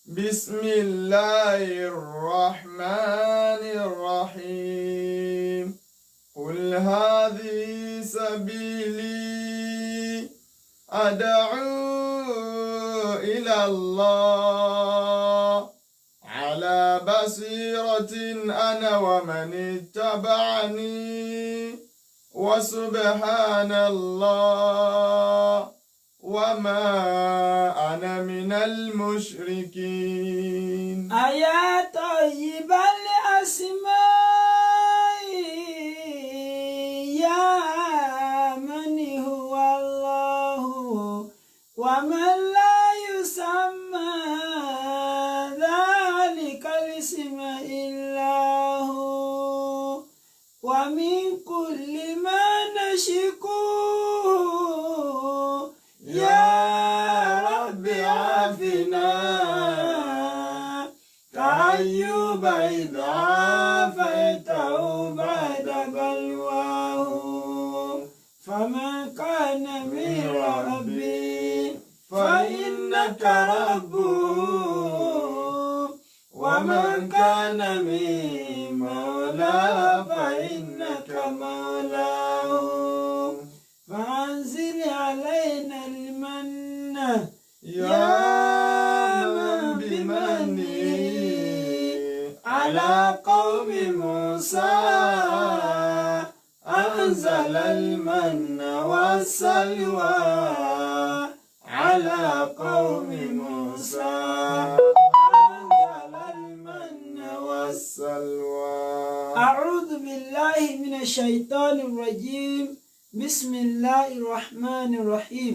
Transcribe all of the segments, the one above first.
بسم الله الرحمن الرحيم قل هذه سبيلي أدعو إلى الله على بصيرة أنا ومن اتبعني وسبحان الله وما أنا من المشركين. أيا طيب الأسماء يا من هو الله ومن لا يسمى ذلك الاسم إلا هو ومن كل ما نشكوه يا رب عافنا كأيوب إذ عافيته بعد بلواه فمن كان من ربي فإنك ربه ومن كان من مولاه فإنك مولاه فأنزل علينا المن يا من بمنه على قوم موسى أنزل المن والسلوى على قوم موسى أنزل المن والسلوى. أعوذ بالله من الشيطان الرجيم. بسم الله الرحمن الرحيم.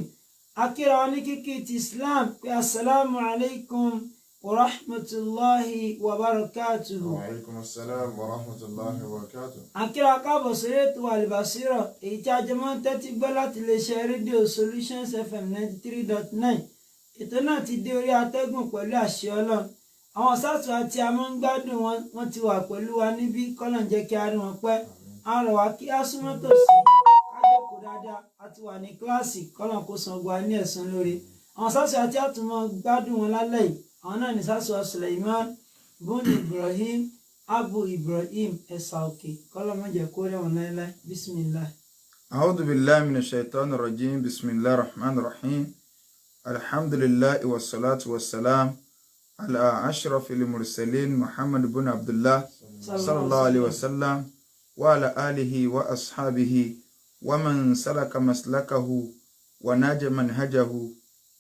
أكراني كيكيت إسلام. السلام عليكم ورحمة الله وبركاته. وعليكم السلام ورحمة الله وبركاته. Akira káàbọ̀ sórí ètò Al-Basira èyí tí ajẹmọ́ tẹ́tí gbọ́ láti iléeṣẹ́ rédíò Solutions FM 93.9. Ètò náà ti dé orí atẹ́gùn pẹ̀lú àṣẹ Ọlọ́run. Àwọn sáàtù àti amóńgbádùn wọn ti wà pẹ̀lú wa níbí kọ́lọ̀ ń jẹ́ kí a rí wọn pẹ́. A rọ̀ wá kí á súnmọ́ tòsí kájọpọ̀ dáadáa a ti wà ní kíláàsì kọ́lọ̀ kó san gba ní ẹ̀san lórí. Àwọn sáàtù àti àtúmọ̀ gbádùn wọn lálẹ́ yìí àwọn náà ní sáàtù Suleiman bun Ibrahim Abu Ibrahim Esauki kọ́lọ̀ má jẹ́ kó rẹ̀wọ̀n láéláé bismillah. أعوذ بالله من الشيطان الرجيم بسم الله الرحمن الرحيم الحمد لله والصلاة والسلام على أشرف المرسلين محمد بن عبد الله صلى الله عليه وسلم وعلى آله وأصحابه ومن سلك مسلكه وناج منهجه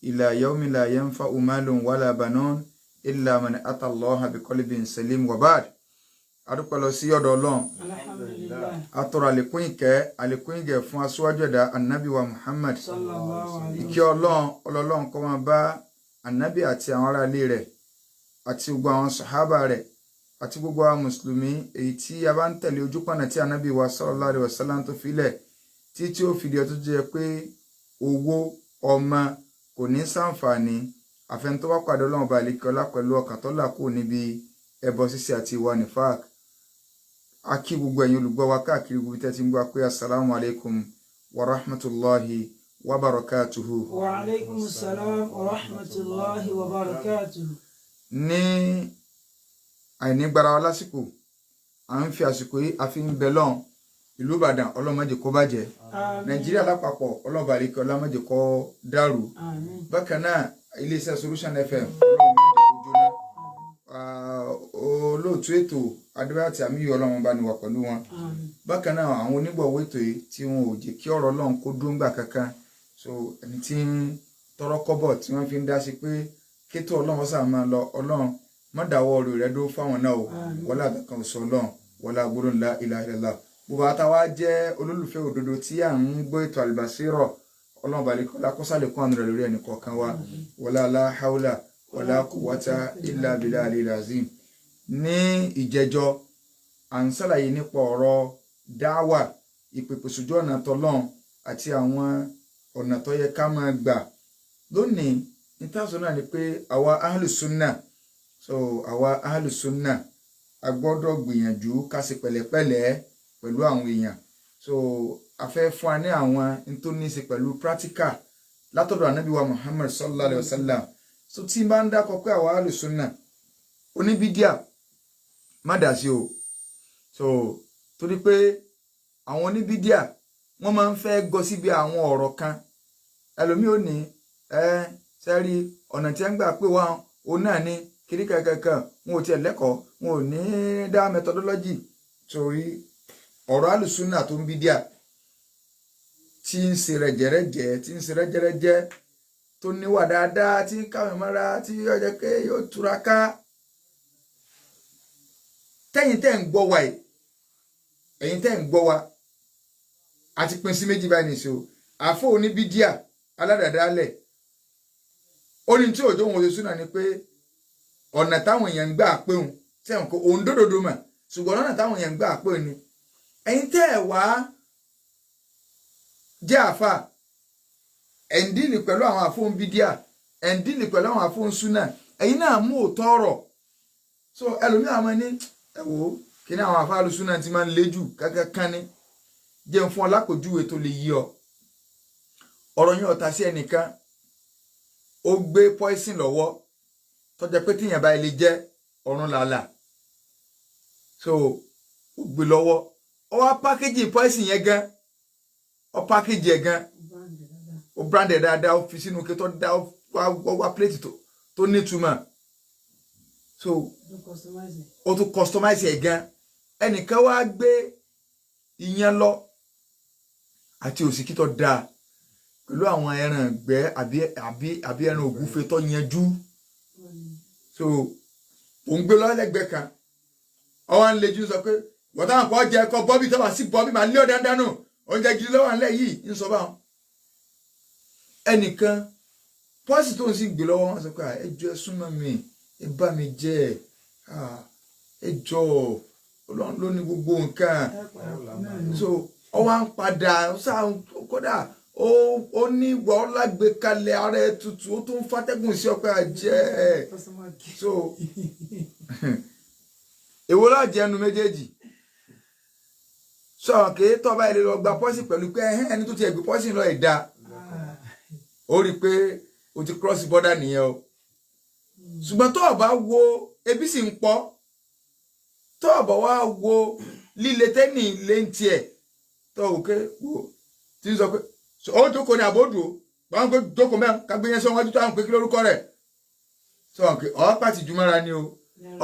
إلى يوم لا ينفع مال ولا بنون إلا من أتى الله بقلب سليم وبعد. adúpẹ́ lọ sí ọ̀dọ̀ Ọlọ́run atọrọ àlékún ìkẹ́ fún aṣíwájú ẹ̀dá anabi wa Muhammad ìkẹ́ Ọlọ́run kó máa bá anabi àti àwọn ará ilé rẹ̀ àti gbogbo àwọn sàhábà rẹ̀ àti gbogbo àwọn mùsùlùmí èyí tí a bá ń tẹ̀lé ojúpọ̀nà tí anabi wa sallallahu alaihi wasallam tó filẹ̀ tí ó fìdí ọtún jẹ́ pé owó ọmọ kò ní ṣàǹfààní àfẹn tó wá pàdé Ọlọ́run bá lè kí ọlá pẹ̀lú ọkàn tó là kú níbi ẹbọ ṣíṣe àti ìwà nifaq. A kí gbogbo ẹ̀yin olùgbọ́ wa káàkiri gbogbo tẹ́ ti ń gbọ́ pé assalamu alaikum wa rahmatullahi wa barakatuhu. Wa alaikum assalam wa rahmatullahi wa barakatuhu. Ní àìnígbára wa lásìkò à ń fi àsìkò yìí a fi ń bẹ lọ́n ìlú Ìbàdàn Ọlọ́run má jẹ́ kó bàjẹ́, Nàìjíríà lápapọ̀ Ọlọ́run bá lè kí ọlá má jẹ́ kó dàrú. Bákan náà iléeṣẹ́ Solution FM Ọlọ́run má jẹ́ kó jóná. Olóòtú ètò adébáyọ̀ àti àmì Ọlọ́run bá ní wà pẹ̀lú wọn. Bákan náà àwọn onígbọ̀wọ́ ètò yìí tí wọn ò jẹ́ kí ọ̀rọ̀ Ọlọ́run kó dúró ńgbà kankan, so ẹni tí ń tọrọ kọ́bọ̀ tí wọ́n fi ń dá sí pé kétò Ọlọ́run sáà máa lọ, Ọlọ́run má dáwọ́ orí rẹ̀ dó fáwọn náà o wọlé àgbàkan sọ Ọlọ́run wọlé agbóró ńlá ilaha illallah. Gbogbo àtàwá jẹ́ olólùfẹ́ òdodo tí à ń gbọ́ ètò Al-Basira Ọlọ́run bá lè kọ́ lákọ́sálẹ̀kún àánú rẹ̀ lórí ẹnì kọ̀ọ̀kan wa wọlé la hawla wala quwwata illa billahi al-azim. Ní ìjẹjọ à ń ṣàlàyé nípa ọ̀rọ̀ dáwà ìpèpè sójú ọ̀nà tọlọ́run àti àwọn ọ̀nà tó yẹ ká máa gbà. Lónìí nítàsọ náà ni pé àwa ahlus sunna a gbọ́dọ̀ gbìyànjú ká ṣe pẹ̀lẹ́pẹ̀lẹ́ pẹ̀lú àwọn èèyàn. So a fẹ́ fún wa ní àwọn tó ní ṣe pẹ̀lú practical látọ̀dọ̀ ànábì wa Muhammad sallallahu alaihi wasallam. so tí n bá ń dákọ pé àwa alùsùnà oníbídíà má dá sí o so torí pé àwọn oníbídíà wọ́n máa ń fẹ́ gọ síbi àwọn ọ̀rọ̀ kan ẹlòmíì ò ní sẹ́rí ọ̀nà tí wọ́n gbà pé wá òun náà ní kiri kankan wọn ò tiẹ̀ lẹ́kọ̀ọ́ wọn ò ní dá methodology torí ọ̀rọ̀ alùsùnà tó ń bídíà tí ń ṣe rẹ̀jẹ̀rẹ̀jẹ̀ tí ń ṣe rẹ́jẹ̀rẹ́jẹ́ tó níwà dáadáa tí ń káwọn mọ́ra tí yóò jẹ́ pé yóò túraká tẹ́yìn tẹ́ ń gbọ́ wa yìí ẹ̀yin tẹ́ ń gbọ́ wa àti pín sí méjì báyìí nìṣó àfọ oníbídíà aládàdálẹ̀ ó ní tí òjò wọn oṣù súnà ni pé ọ̀nà táwọn èèyàn ń gbà pé òun sẹ́wọ̀n kó òun dòdòdó mà ṣùgbọ́n ọ̀nà táwọn èèyàn ń gbà pé òun ni ẹ̀yin tẹ́ ẹ̀ wá jẹ́ àfà ẹ̀ ń dìlì pẹ̀lú àwọn àfọ̀n bídíà ẹ̀ ń dìlì pẹ̀lú àwọn àfọ̀n súnà ẹ̀yin náà mú òótọ́ ọ̀rọ̀ so ẹlòmíràn máa ní ẹ wò ó kí ni àwọn àfáàlù súnà ti máa ń le jù kankan ní jẹun fún ọ lápòjúwe tó lè yí ọ ọ̀rọ̀ yẹn ọ̀tá sí ẹnìkan ó gbé poison lọ́wọ́ tó jẹ́ pé tíyẹn bá ilé jẹ́ ọ̀run làálà so ó gbé lọ́wọ́ ó wá pákéjì poison yẹn gan ó pákéjì ẹ̀ gan ó branded dáadáa ó fi sínú kí tó dá ó wá plate tó nítumọ̀ so ó tún customize ẹ̀ gan ẹnìkan wá gbé ìyẹn lọ àti òsìkí tó dáa pẹ̀lú àwọn ẹran ìgbẹ́ àbí ẹran ògúfe tó yanjú so òun gbé lọ́lẹ́gbẹ̀ẹ́ kan ọwọ́ ń lejú sọ pé wọ́tá àpọ̀ jẹ́ ẹ̀kọ́ bọ́bí tó wà sí bọ́bí máa lé ọ̀dá dánù oúnjẹ gidi lọ́wọ́ ńlẹ̀ yìí ń sọ báwọn ẹnìkan pọ́sì tó ń sì gbé lọ́wọ́ wọn sọ pé ẹjọ́ ẹ súnmọ́ mi ẹ bá mi jẹ́ ẹjọ́ Ọlọ́run ló ní gbogbo nǹkan so ọ wá ń padà kódà ó ní ìwà ọlágbèékalẹ̀ ara ẹ tutù ó tún fàtẹ́gùn sí ọpẹ́ àjẹ́ so èwo lájẹ́ ẹnu méjèèjì sọ kí tọ́ba ilé lọ gba pọ́sì pẹ̀lú pé ẹni tó ti ẹ̀gbẹ́ pọ́sì lọ ẹ̀dá ó rí i pé o ti cross border nìyẹn o ṣùgbọ́n tó o bá wo ebi sì ń pọ̀ tó o bá wá wo líle tẹ́nì lé ń tiẹ̀ tó o ké wo tí ń sọ pé ó jókòó ní àbódùó báwọn pé jókòó mẹ́rin kágbé yẹn sọ wájú tó àwọn pé kí lórúkọ rẹ̀ sọ pé ọ̀ pàtì jù mọ́ra ni o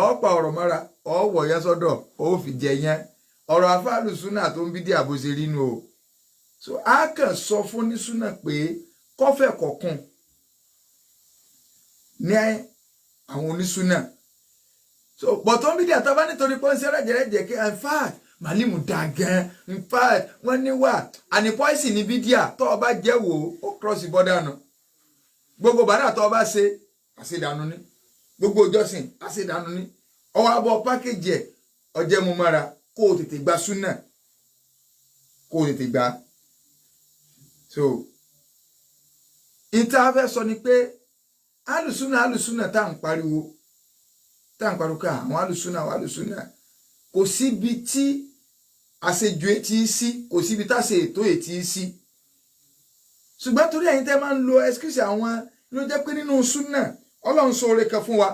ọ̀ pa ọ̀rọ̀ mọ́ra ọ̀ wọ̀ yẹn sọ́dọ̀ ó fi jẹ yẹn ọ̀rọ̀ afáàlù súnà tó ń bí dí àbòsí rí nu o so a kàn sọ fún ní súnà pé kọ́fẹ̀ kọ̀ọ̀kan ní àwọn onísúnà so bọ̀tọ́ ń bí dí àtọ́bá nítorí pé ń ṣe rẹ́jẹrẹ́jẹ kí in fact màlímù dá gan in fact wọ́n ní wà àní pọ́ìsì ní bídíà tó o bá jẹ́ wò ó cross border nù gbogbo bàdà tó o bá ṣe àṣedànù ní gbogbo ìjọsìn àṣedànù ní ọwọ́ abọ́ pákéjì ẹ̀ ọjẹ́ mu mọ́ra kó o tètè gba súnà kó o tètè gba so ìta fẹ́ sọ ni pé alùsúnà tá à ń pariwo ká àwọn alùsúnà kò síbi tí àṣejù etí sí kò síbi tá a ṣe ètò etí sí ṣùgbọ́n torí ẹ̀yin tẹ́ máa ń lo excuse àwọn ló jẹ́ pé nínú súnà ọlọ́run sọ oore kan fún wa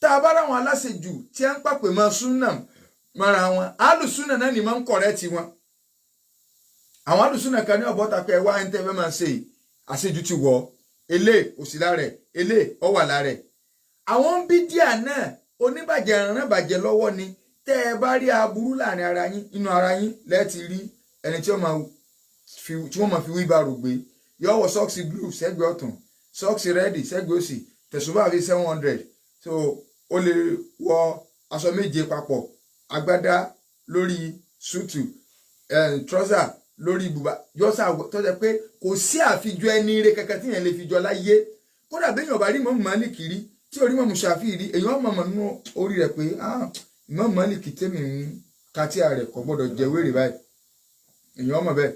tá a bá ráwọn aláṣejù tí a ń pàpè mọ́ súnà mọ́ra wọn alùsúnà náà ni máa ń kọ̀rẹ́tì wọn àwọn alùsúnà kan ní ọ̀bọ̀ta pé ẹwà ẹni tẹ́ fẹ́ máa ṣe àṣejù ti wọ̀ elé òsì lára ẹ̀ elé ọwà lára ẹ̀ àwọn bídíà náà oníbàjẹ́ ràn bàjẹ́ lọ́wọ́ ni tẹ́ ẹ bá rí aburú láàrin ara yín inú ara yín lẹ́ẹ̀tì rí ẹni tí wọ́n máa fi wheelbarrow gbé yóò wọ sọ́ọ̀sì blue sẹ́gbẹ̀ẹ́ ọ̀tún sọ́ọ̀sì red sẹ́gbẹ̀ẹ́ òsì tẹ̀sùbá àfi 700 so ó lè wọ aṣọ méje papọ̀ agbádá lórí súùtù trọ́sà lórí bùbá yọ́sà tó jẹ́ pé kò sí àfijọ́ ẹni ire kankan tí yẹn lè fijọ́ láyé kódà béèyàn bá rí Imam Malik rí tí orí Imam Shafi'i rí èèyàn mọ̀mọ́ nínú orí rẹ̀ pé Imam Malik tèmi ń katíà rẹ̀ kò gbọ́dọ̀ jẹ́ wèrè báyìí èèyàn mọ̀ bẹ́ẹ̀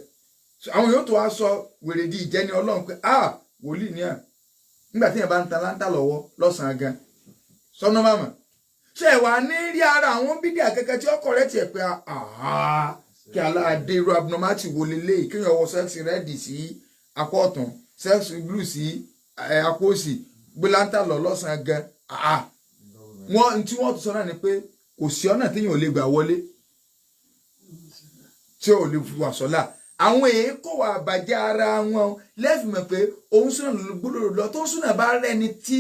àwọn yóò tó wá sọ wèrè di ìjẹni Ọlọ́run pé wòlíì ní à nígbà tí yẹn bá ń ta láńtà lọ́wọ́ lọ́sàn-án gan sọ́nà màmá ṣe wà ní rí ara àwọn bídí àkẹ́kẹ́ tí ọkọ̀ rẹ̀ tiẹ̀ pé kí aláàdé irú abnormality wo lélẹ́yìí kéèyàn wọ sẹ́ẹ̀sì rẹ́ẹ̀dì sí apá ọ̀tún sẹ́ẹ̀sì blue sí apá òsì gbé láńtà lọ lọ́sàn-án gan wọ́n tí wọ́n tún sọ náà ni pé kò sí ọ̀nà téèyàn ò lè gbà wọlé tí ò lè wà sọ́lá àwọn èèkó wà bàjẹ́ ara wọn lẹ́fì mọ̀ pé òun súnà gbọ́dọ̀ lọ tó súnà bá rẹ́ni tí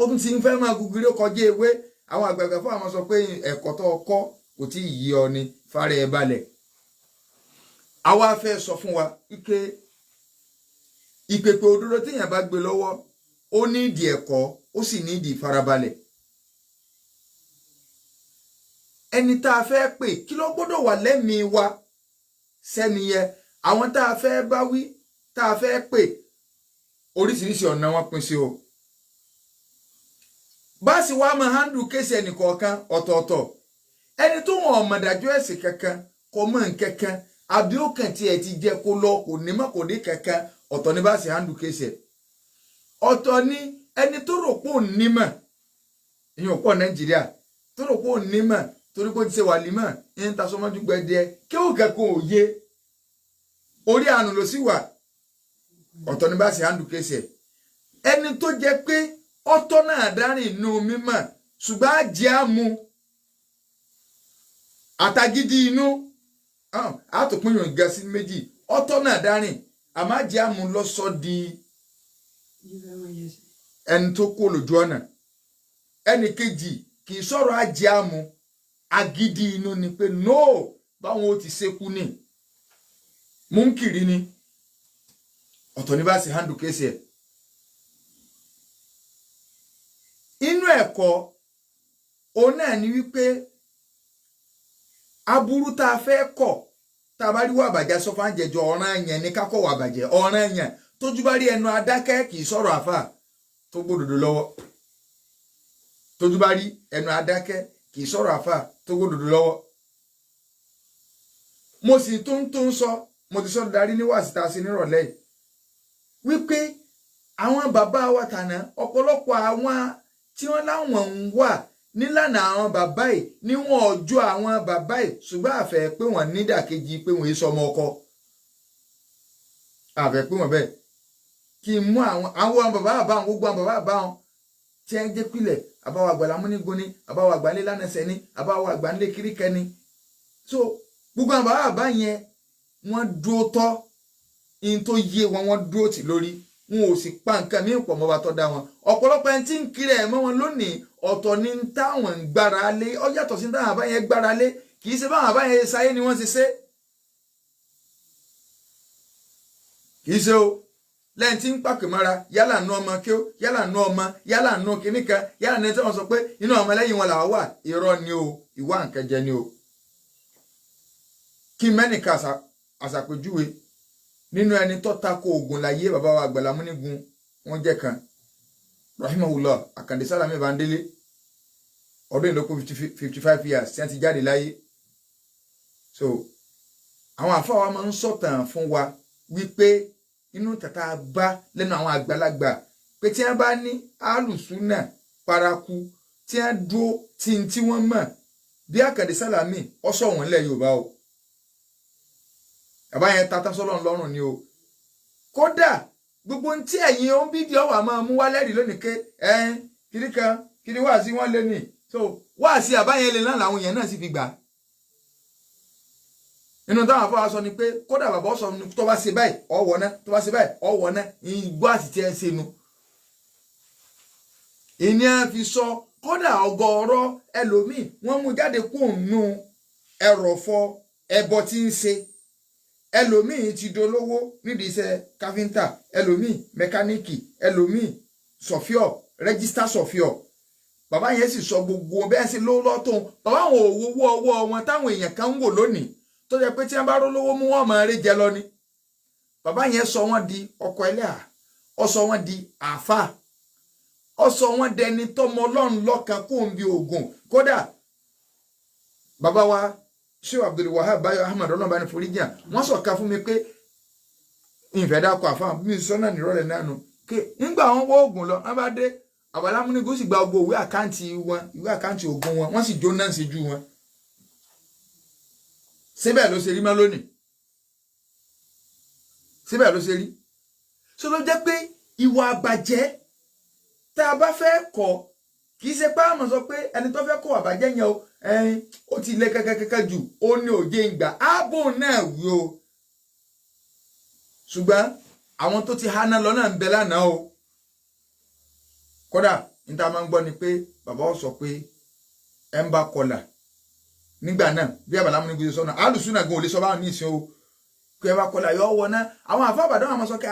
ó tún ti ń fẹ́ máa gúgúrú kọjá ewé àwọn àgbààgbà fún àwọn sọ pé ẹ̀kọ́ tó kọ́ kò tí ì yí ọ ni fara ẹ balẹ̀ àwa fẹ́ sọ fún wa ike ìpèpè òdodo téèyàn bá gbé lọ́wọ́ ó ní ìdí ẹ̀kọ́ ó sì ní ìdí ìfarabalẹ̀ ẹni tá a fẹ́ pè kí ló gbọ́dọ̀ wà lẹ́mìí wa sẹ́ni yẹ àwọn tá a fẹ́ bá wí tá a fẹ́ pè oríṣiríṣi ọ̀nà wọn pín sí o bá sì wá máa handle kéèsì ẹnìkọ̀ọ̀kan ọ̀tọ̀ọ̀tọ̀ ẹni tó wọn ọ̀mọ̀dájọ́ ẹ̀sìn kankan kò mọ̀ nkankan àbí ó kàn tiẹ̀ ti jẹ́ kó lọ kò ní mọ̀ kò ní kankan ọ̀tọ̀ ní bá sì handle kéèsì ẹ̀ ọ̀tọ̀ ní ẹni tó rò pé òun nímọ̀ ìyẹn pọ̀ Nàìjíríà tó rò pé òun nímọ̀ torí pé ó ti ṣe wàlímọ̀ ń ta sọmọ́jú gbẹdẹ kí ó kẹ́kọ̀ọ́ òye orí àánú ló sì wà ọ̀tọ̀ ní bá sì handle kéèsì ẹ̀ ẹni tó jẹ́ pé ọ̀tọ̀ náà dárìn inú mímọ̀ ṣùgbọ́n àjẹ́ àmú àtàgídí inú àtòpínyàn ga sí méjì ọ̀tọ̀ náà dárìn àmọ́ àjẹ́ àmú lọ́sọ̀ di ẹni tó kó lójú ọ̀nà ẹni kejì kì í sọ̀rọ̀ àjẹ́ àmú agídí inú ni pé no báwọn ó ti ṣekú ni múnkìrì ni ọ̀tọ̀ ní bá sì handle kéèsì ẹ̀ inú ẹ̀kọ́ òun náà ni wípé aburú tá a fẹ́ kọ̀ tá a bá rí wà bàjẹ́ sọ́fà ń jẹjọ ọ̀ràn yẹn ní kákọ̀ wà bàjẹ́ ọ̀ràn yẹn tójú bá rí ẹnu adákẹ́ kì í sọ̀rọ̀ àfà tó gbódòdó lọ́wọ́ tójú bá rí ẹnu adákẹ́ kì í sọ̀rọ̀ àfà tó gbódòdó lọ́wọ́ mo sì tó ń sọ mo ti sọ darí ní wàásù tá a ṣe nírọ̀lẹ́ yìí wípé àwọn bàbá wa tàná ọ̀pọ̀lọpọ̀ àwọn tí wọ́n láwọn ń wà nílànà àwọn bàbá yìí níwọ̀n ọjọ́ àwọn bàbá yìí ṣùgbọ́n àfẹ́ pé wọ́n nídàkejì pé wọ́n yé sọmọ ọkọ àfẹ́ pé wọ́n bẹ́ẹ̀ kí n mú àwọn bàbá àbá wọn gbogbo àwọn bàbá àbá wọn tí ẹ ń jẹ́ pìlẹ̀ àbáwọ̀ àgbàlá múnigun ni àbáwọ̀ àgbàlé lánàṣẹ́ ni àbáwọ̀ àgbàlé kíríkẹ́ ni so gbogbo àwọn bàbá àbá yẹn wọ́n dúró tọ́ in tó yé wọn wọ́n dúró tì lórí wọn ò sì pa nǹkan míì pọ̀ mọ́ bá tọ́ da wọn ọ̀pọ̀lọpọ̀ ẹni tí ń kiri ẹ̀ mọ́ wọn lónìí ọ̀tọ̀ ni táwọn ń gbára lé ó yàtọ̀ sí táwọn àbá yẹn gbára lé kì í ṣe báwọn àbá yẹn sáyé ni wọ́n ti ṣe kì í ṣe o lẹ́yìn tí ń pàkè mọ́ra yálà nú ọmọ kí ó yálà nú ọmọ yálà nú kìnnìkan yálà ní tí wọ́n sọ pé inú ọmọ lẹ́yìn wọn làwọn wà irọ́ ni o ìwà nǹkan jẹ ni o kí mẹ́nìkà àṣàpèjúwe nínú ẹni tó tako oògùn láyé bàbá wa Àgbàlá Múnigun wọn jẹ́ kan rahimahullah Àkàndé Sálàmì Bándélé ọdún ìlọ́kọ̀ 55 years tí wọ́n ti jáde láyé so àwọn àfáà wa máa ń sọ̀tàn fún wa wípé inú tàtà bá lẹ́nu àwọn àgbàlagbà pé tí wọ́n bá ní alùsùnà paraku tí wọ́n dúró tí wọ́n mọ̀ bí Àkàndé Sálàmì ọ̀sọ̀ wọn lẹ̀ Yorùbá o bàbá yẹn tata sọ́lọ́run lọ́rùn ni o kódà gbogbo ohun tí ẹ̀yin ohun bídìí ọ̀wà máa mú wá lẹ́rìí lónìí ké kiri kan kiri wáàsí wọn lé ní so wáàsí àbáyẹn lè náà làwọn èèyàn náà sì fi gbà inú táwọn afọ sọ ni pé kódà bàbá sọ ni tó bá ṣe báyìí ọwọ́ náà tó bá ṣe báyìí ọwọ́ náà ìgbó àti tí ẹ ṣe nu ìní à fi sọ kódà ọ̀gọ̀ọ̀rọ̀ ẹlòmíì wọ́n mú jáde kúrò nù ẹrọ̀fọ̀ ẹbọ tí ń ṣe ẹlòmíì ti dolówó nídìí iṣẹ́ káfíńtà ẹlòmíì mẹkáníìkì ẹlòmíì sọfíọ rẹjísítà sọfíọ bàbá yẹn sì sọ gbogbo bẹ́ẹ̀ sí lówó lọ́tọ̀ bàbá àwọn òwò ọwọ́ wọn táwọn èèyàn kan ń wò lónìí tó jẹ́ pé tí wọ́n bá rólówó mú wọn máa rí jẹ lọ ni bàbá yẹn sọ wọ́n di ọkọ ẹlẹ́à ó sọ wọ́n di àáfàá ó sọ wọ́n dẹni tọmọ Ọlọ́run lọ́kàn kó ń bi ògùn kódà bàbá wa Sheikh Abdul Wahab Bayo Ahmad ọlọ́mọba ní foríjì wọ́n sọ̀ka fún mi pé ìfẹ́ dákọ̀ àfáà mi sọ́nà nírọ̀lẹ́ náà nù pé nígbà wọn wọ́ oògùn lọ wọ́n bá dé Àgbàlá Múnigun sì gba gbogbo ìwé àkáǹtì oògùn wọn wọ́n sì jóná sí ju wọn síbẹ̀ ló ṣe rí mọ́ lónìí síbẹ̀ ló ṣe rí so ló jẹ́ pé ìwà àbàjẹ́ tá a bá fẹ́ kọ́ kì í ṣe pé àmọ́ sọ pé ẹni tó fẹ́ kọ́ àbájẹ́ yẹn o ó ti lé kẹ́kẹ́kẹ́kẹ́ jù ó ní òye ìgbà ààbò náà wí o ṣùgbọ́n àwọn tó ti hana lọ náà ń bẹ lánàá o kódà níta máa ń gbọ́ ni pé bàbá ó sọ pé ẹ ń bá kọlà nígbà náà bí àbàlámú ní gbèsè sọ́nà alùsùn náà gan ò lè sọ báwọn ní ìsìn o pé ẹ bá kọlà yọ ọ wọ náà àwọn àfáàbàdàn àwọn sọ pé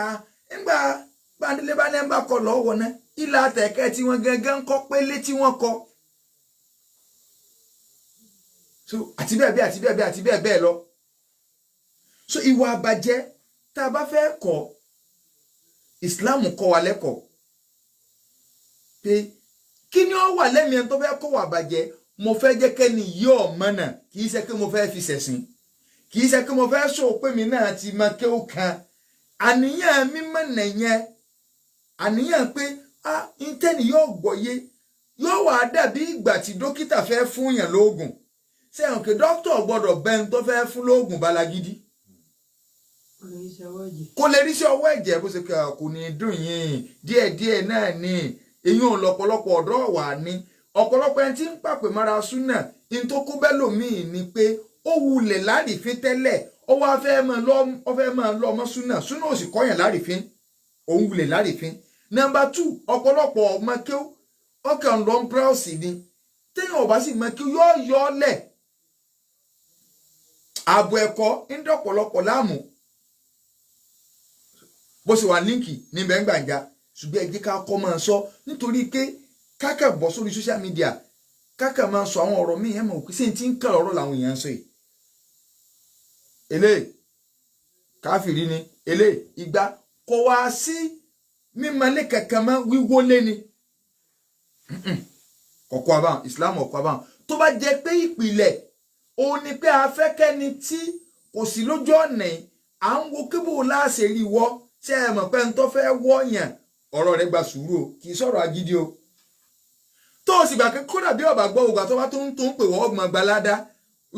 ńgbà gbàndínlé bá ní ẹ ń bá kọlà ọ wọ náà ìlà àtẹ̀kẹ́ tí wọ́n gangan kọ́ pélé tí wọ́n kọ́ so àti bẹ́ẹ̀ bẹ́ẹ̀ àti bẹ́ẹ̀ bẹ́ẹ̀ àti bẹ́ẹ̀ bẹ́ẹ̀ lọ so ìwà àbàjẹ́ tá a bá fẹ́ kọ́ Islam kọ́ wa lẹ́kọ̀ọ́ pé kí ni ó wà lẹ́mìí ẹni tó fẹ́ kọ́ wa àbàjẹ́ mo fẹ́ jẹ́ kẹ́ni yóò mọ̀nà kì í ṣe pé mo fẹ́ fi ṣẹ̀sìn kì í ṣe pé mo fẹ́ sọ pé mi náà ti máa kéwò kan àníyàn mi mọ̀nà yẹn àníyàn pé intẹ́ni yóò gbọ́yé yóò wà dàbí ìgbà tí dókítà fẹ́ fún yàn lóògùn sẹ́yìn kí dókítà gbọ́dọ̀ bẹ́ẹ̀ tó fẹ́ fún lóògùn balagidi kò lè rí sí ọwọ́ ẹ̀jẹ̀ bó ṣe kò ní dùn yín díẹ̀díẹ̀ náà ni èyí ò lọ́pọ̀lọpọ̀ ọ̀dọ́ wà ní ọ̀pọ̀lọpọ̀ ẹni tí ń pàpè mọ́ra súnà ní tó kó bẹ́ẹ̀ lòmíì ni pé ó wulẹ̀ lárìfín tẹ́lẹ̀ ó wá fẹ́ máa lọ ọmọ súnà ò sì kọ́yàn lárìfín òun wulẹ̀ lárìfín. Number 2 ọ̀pọ̀lọpọ̀ ọmọ kí ó kàn lọ ń browse ni téèyàn ò bá sì mọ kí yóò yọ ọ́ lẹ̀ ààbò ẹ̀kọ́ ń dọ̀pọ̀lọpọ̀ láàmú bó ṣe wà líǹkì ní bẹ́ńgbàjà ṣùgbọ́n ẹ jẹ́ ká kọ́ máa sọ nítorí pé kákà bọ́ sórí social media kákà máa sọ àwọn ọ̀rọ̀ míì ẹ̀ mọ̀ pé sí ti ń kàn ọ̀rọ̀ làwọn èèyàn ń sọ yìí eléyìí káfìrí ni eléyìí ìgbà kò wá sí mímọ̀lé kankan mọ́ wíwólé ni ọ̀kọ́ àbáhùn Islam ọ̀kọ́ àbáhùn tó bá jẹ́ pé ìpìlẹ̀ òun ni pé afẹ́kẹ́ni tí kò sí lójú ọ̀nà yìí à ń wo kébù láàṣẹ rí wọ́ ṣe é mọ̀ pé ń tó fẹ́ wọ́ọ̀yàn ọ̀rọ̀ rẹ̀ gba sùúrù o kì í sọ̀rọ̀ agídí o tó o sì gbà kódà bí ọ̀bà gbọ́ ògbà tó bá tó ń pè wọ́n ọgbọ̀n gbalada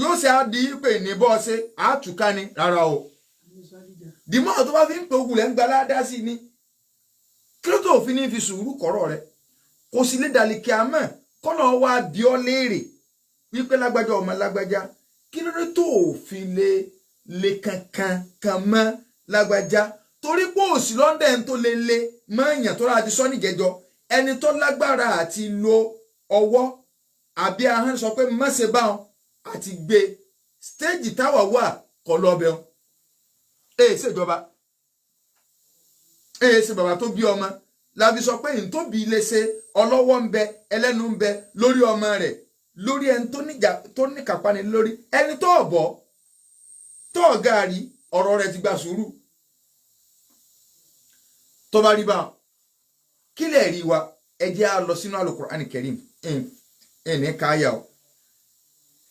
yóò ṣe á di pé ní bọ́ọ̀ṣe àtúká ni rárá o dìmọ́ tó bá fi ń pè ògùnlẹ̀ ń gbalada sí ni kí ló tó fi ní fi sùúrù kọ́rọ̀ rẹ̀ kò sí lè dàlí kí a mọ̀ kọ́nà wá bí ọ léèrè wípé lágbájá ọmọ lágbájá kí ló dé tó fi lè kankan kan mọ́ lágbájá torí pé òsì London tó lè mọ́ èèyàn tó rà ti sọ níjẹjọ ẹni tó lágbára àti lo ọwọ́ àbí ahọ́n sọ pé mọ́sẹ̀ báwọn àti gbé stéèjì táwa wà kọ́ lọ́bẹ̀ ọ́ ṣèjọba ṣe bàbá tó bí ọmọ láfi sọ pé n tó bí ilé ṣe ọlọ́wọ́ ń bẹ ẹlẹ́nu ń bẹ lórí ọmọ rẹ̀ lórí ẹni tó níkàpá ni lórí ẹni tó ọ̀bọ̀ tó ọ̀gá rí ọ̀rọ̀ rẹ̀ ti gba sùúrù tó bá rí báwọn kí lè rí wa ẹ jẹ́ á lọ sínú Al-Qur'ani Karim ní káyà ọ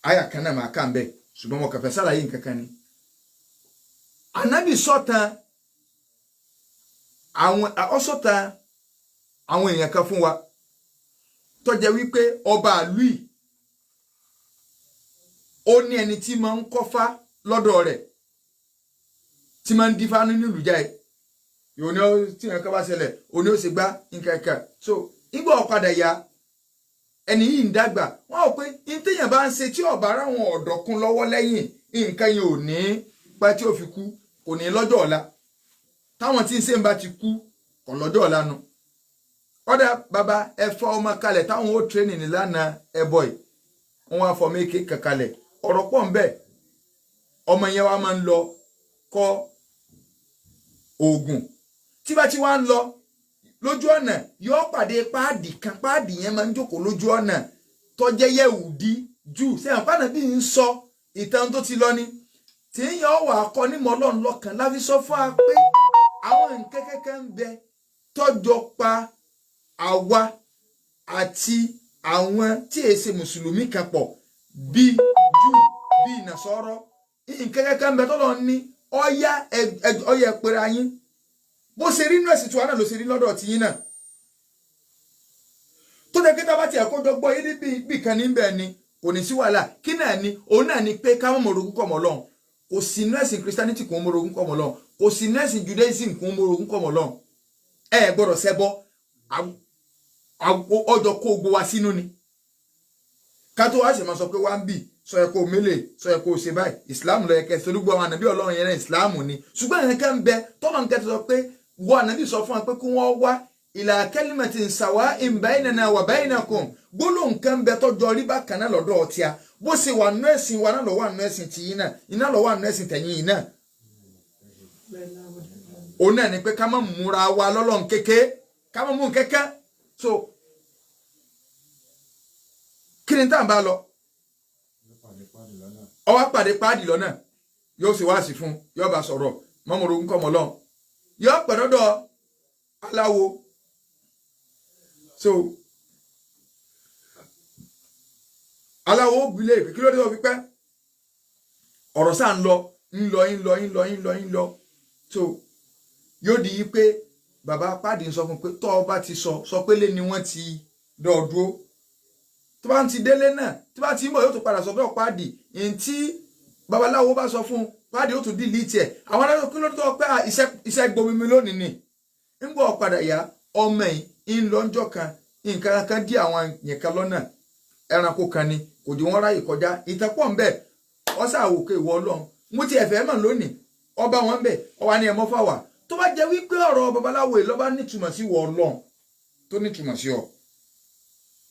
àyà kan náà máa kà ń bẹ ṣùgbọ́n mo kàn fẹ́ sàlàyé nǹkan kan ni Ànábì sọ̀tàn àwọn èèyàn kan fún wa tó jẹ́ wípé ọba àlùí ó ní ẹni tí máa ń kọ́fá lọ́dọ̀ rẹ̀ tí máa ń dífá nínú ìlú jáì òní ó tí nǹkan bá ṣẹlẹ̀ òní ó sì gbá nǹkan kan so nígbà ọ̀padà ya ẹni yìí ń dàgbà wọn ò pé ní téèyàn bá ń ṣe tí ọba ara wọn ọ̀dọ́ kún lọ́wọ́ lẹ́yìn nǹkan yẹn ò ní pẹ́ tí ó fi kú kò ní lọ́jọ́ ọ̀la táwọn tí ń ṣe ń bá ti kú kò lọ́jọ́ ọ̀la nu ọ̀dà bàbá ẹ̀fọ́ ọmọ kalẹ̀ táwọn ó tírénì nílànà ẹ̀bọ̀ yìí wọn á fọ méèké kankalẹ̀ ọ̀rọ̀ pọ̀ ń bẹ ọmọ yẹn wá máa ń lọ kọ́ oògùn tí bá ti wá ń lọ lójú ọ̀nà yóò pàdé páàdì kan páàdì yẹn máa ń jókòó lójú ọ̀nà tó jẹ́ Yẹhudi jù sẹ́yìn pàdé bí ń sọ ìtàn tó ti lọ ni tí ń yọ wà kọ́ ní mọ́lọ́n lọ́kàn láfi sọ fún wa pé àwọn nǹkan kẹ́kẹ́ ń bẹ tọ́jọ́ pa àwa àti àwọn tí èsè mùsùlùmí kan pọ̀ bí jù bí nàṣọ́rọ́ nǹkan kẹ́kẹ́ ń bẹ tọ́lọ́ ní ọ̀yà ẹ̀pẹ̀rẹ̀ ayín bó ṣe rí nọ́ọ̀sì tí wọn náà ló ṣe rí lọ́dọ̀ tiyín náà tó jẹ́ kí tábà tí ẹ̀kọ́ dọ́gbọ́ yé ní bí kan níbẹ̀ ni kò ní sí wàhálà kí náà ni òun náà ni pé káwọn mọ̀rọ̀gún kọ̀ mọ́ lọ́hùn kò sí nọ́ọ̀sì Christianity kò mọ̀rọ̀gún kọ̀ mọ́ lọ́hùn kò sí nọ́ọ̀sì Judaism kò mọ̀rọ̀gún kọ̀ mọ́ lọ́hùn ẹ gbọ́dọ̀ ṣẹbọ ọjọ́ kó gbó wa sínú ni ká tó wá ṣe máa sọ pé wá ń bì sọ yẹ kó mélè sọ yẹ kó ṣe báyìí ìsìláàmù lọ yẹ kẹ sọdúgbò àwọn ànábì Ọlọ́run yẹn náà ìsìláàmù ni ṣùgbọ́n ẹ̀yìn kan bẹ tọ́lọ̀ ń kẹ́tọ́ sọ pé wọ́n ànábì sọ fún wa pé kí wọ́n wá ìlà kalimatin sawa'in baynana wa baynakum gbólóhùn kan bẹ tọ́jọ́ rí bákan náà lọ́dọ̀ ọtí a bó ṣe wà nú ẹ̀sìn wa náà lọ wà nú ẹ̀sìn tìyín náà iná lọ wà nú ẹ̀sìn tẹ̀yìn yìí náà òun náà ni pé ká má múra wa lọ́lọ́run kéke ká má mú kẹ́kẹ́ so kí ni tá à ń bá lọ ọwọ́ pàdé páàdì lọ́nà yóò sì wá sí fún yóò bá sọ̀rọ̀ mọ́mọ́rò ń kọ́ mọ́ lọ́n yóò pẹ̀ lọ́dọ̀ aláwo so aláwo bilé kí ló dé tó fi pẹ́ ọ̀rọ̀ sáà ń lọ so yóò di yí pé bàbá páàdì ń sọ fún pé tọ́ ọ bá ti sọ pé lé ni wọ́n ti dọ̀ọ́dúró tó bá ti délé náà tó bá ti ń bọ̀ yóò tún padà sọ fún páàdì èyí tí babaláwo bá sọ fún páàdì yóò tún dìlítì ẹ̀ àwọn aláwọ̀ kí ló tó pé iṣẹ́ gbomi mi lónìí ni ń bọ̀ padà yá ọmọ yìí ń lọ́njọ́ kan nǹkan kan dí àwọn yẹn kan lọ́nà ẹranko kan ni kò dí wọ́n ráyè kọjá ìtẹ́pọ̀ ń bẹ̀ ọ́ sàwòkè ìwọ Ọlọ́run mo ti ẹ̀fẹ́ mọ̀ lónìí ọba wọn bẹ̀ ọwá ni ẹ̀mọ́ fáwà tó bá jẹ́ wípé ọ̀rọ̀ babaláwo yìí lọ́ba nítumọ̀ sí ìwọ Ọlọ́run tó nítumọ̀ sí ọ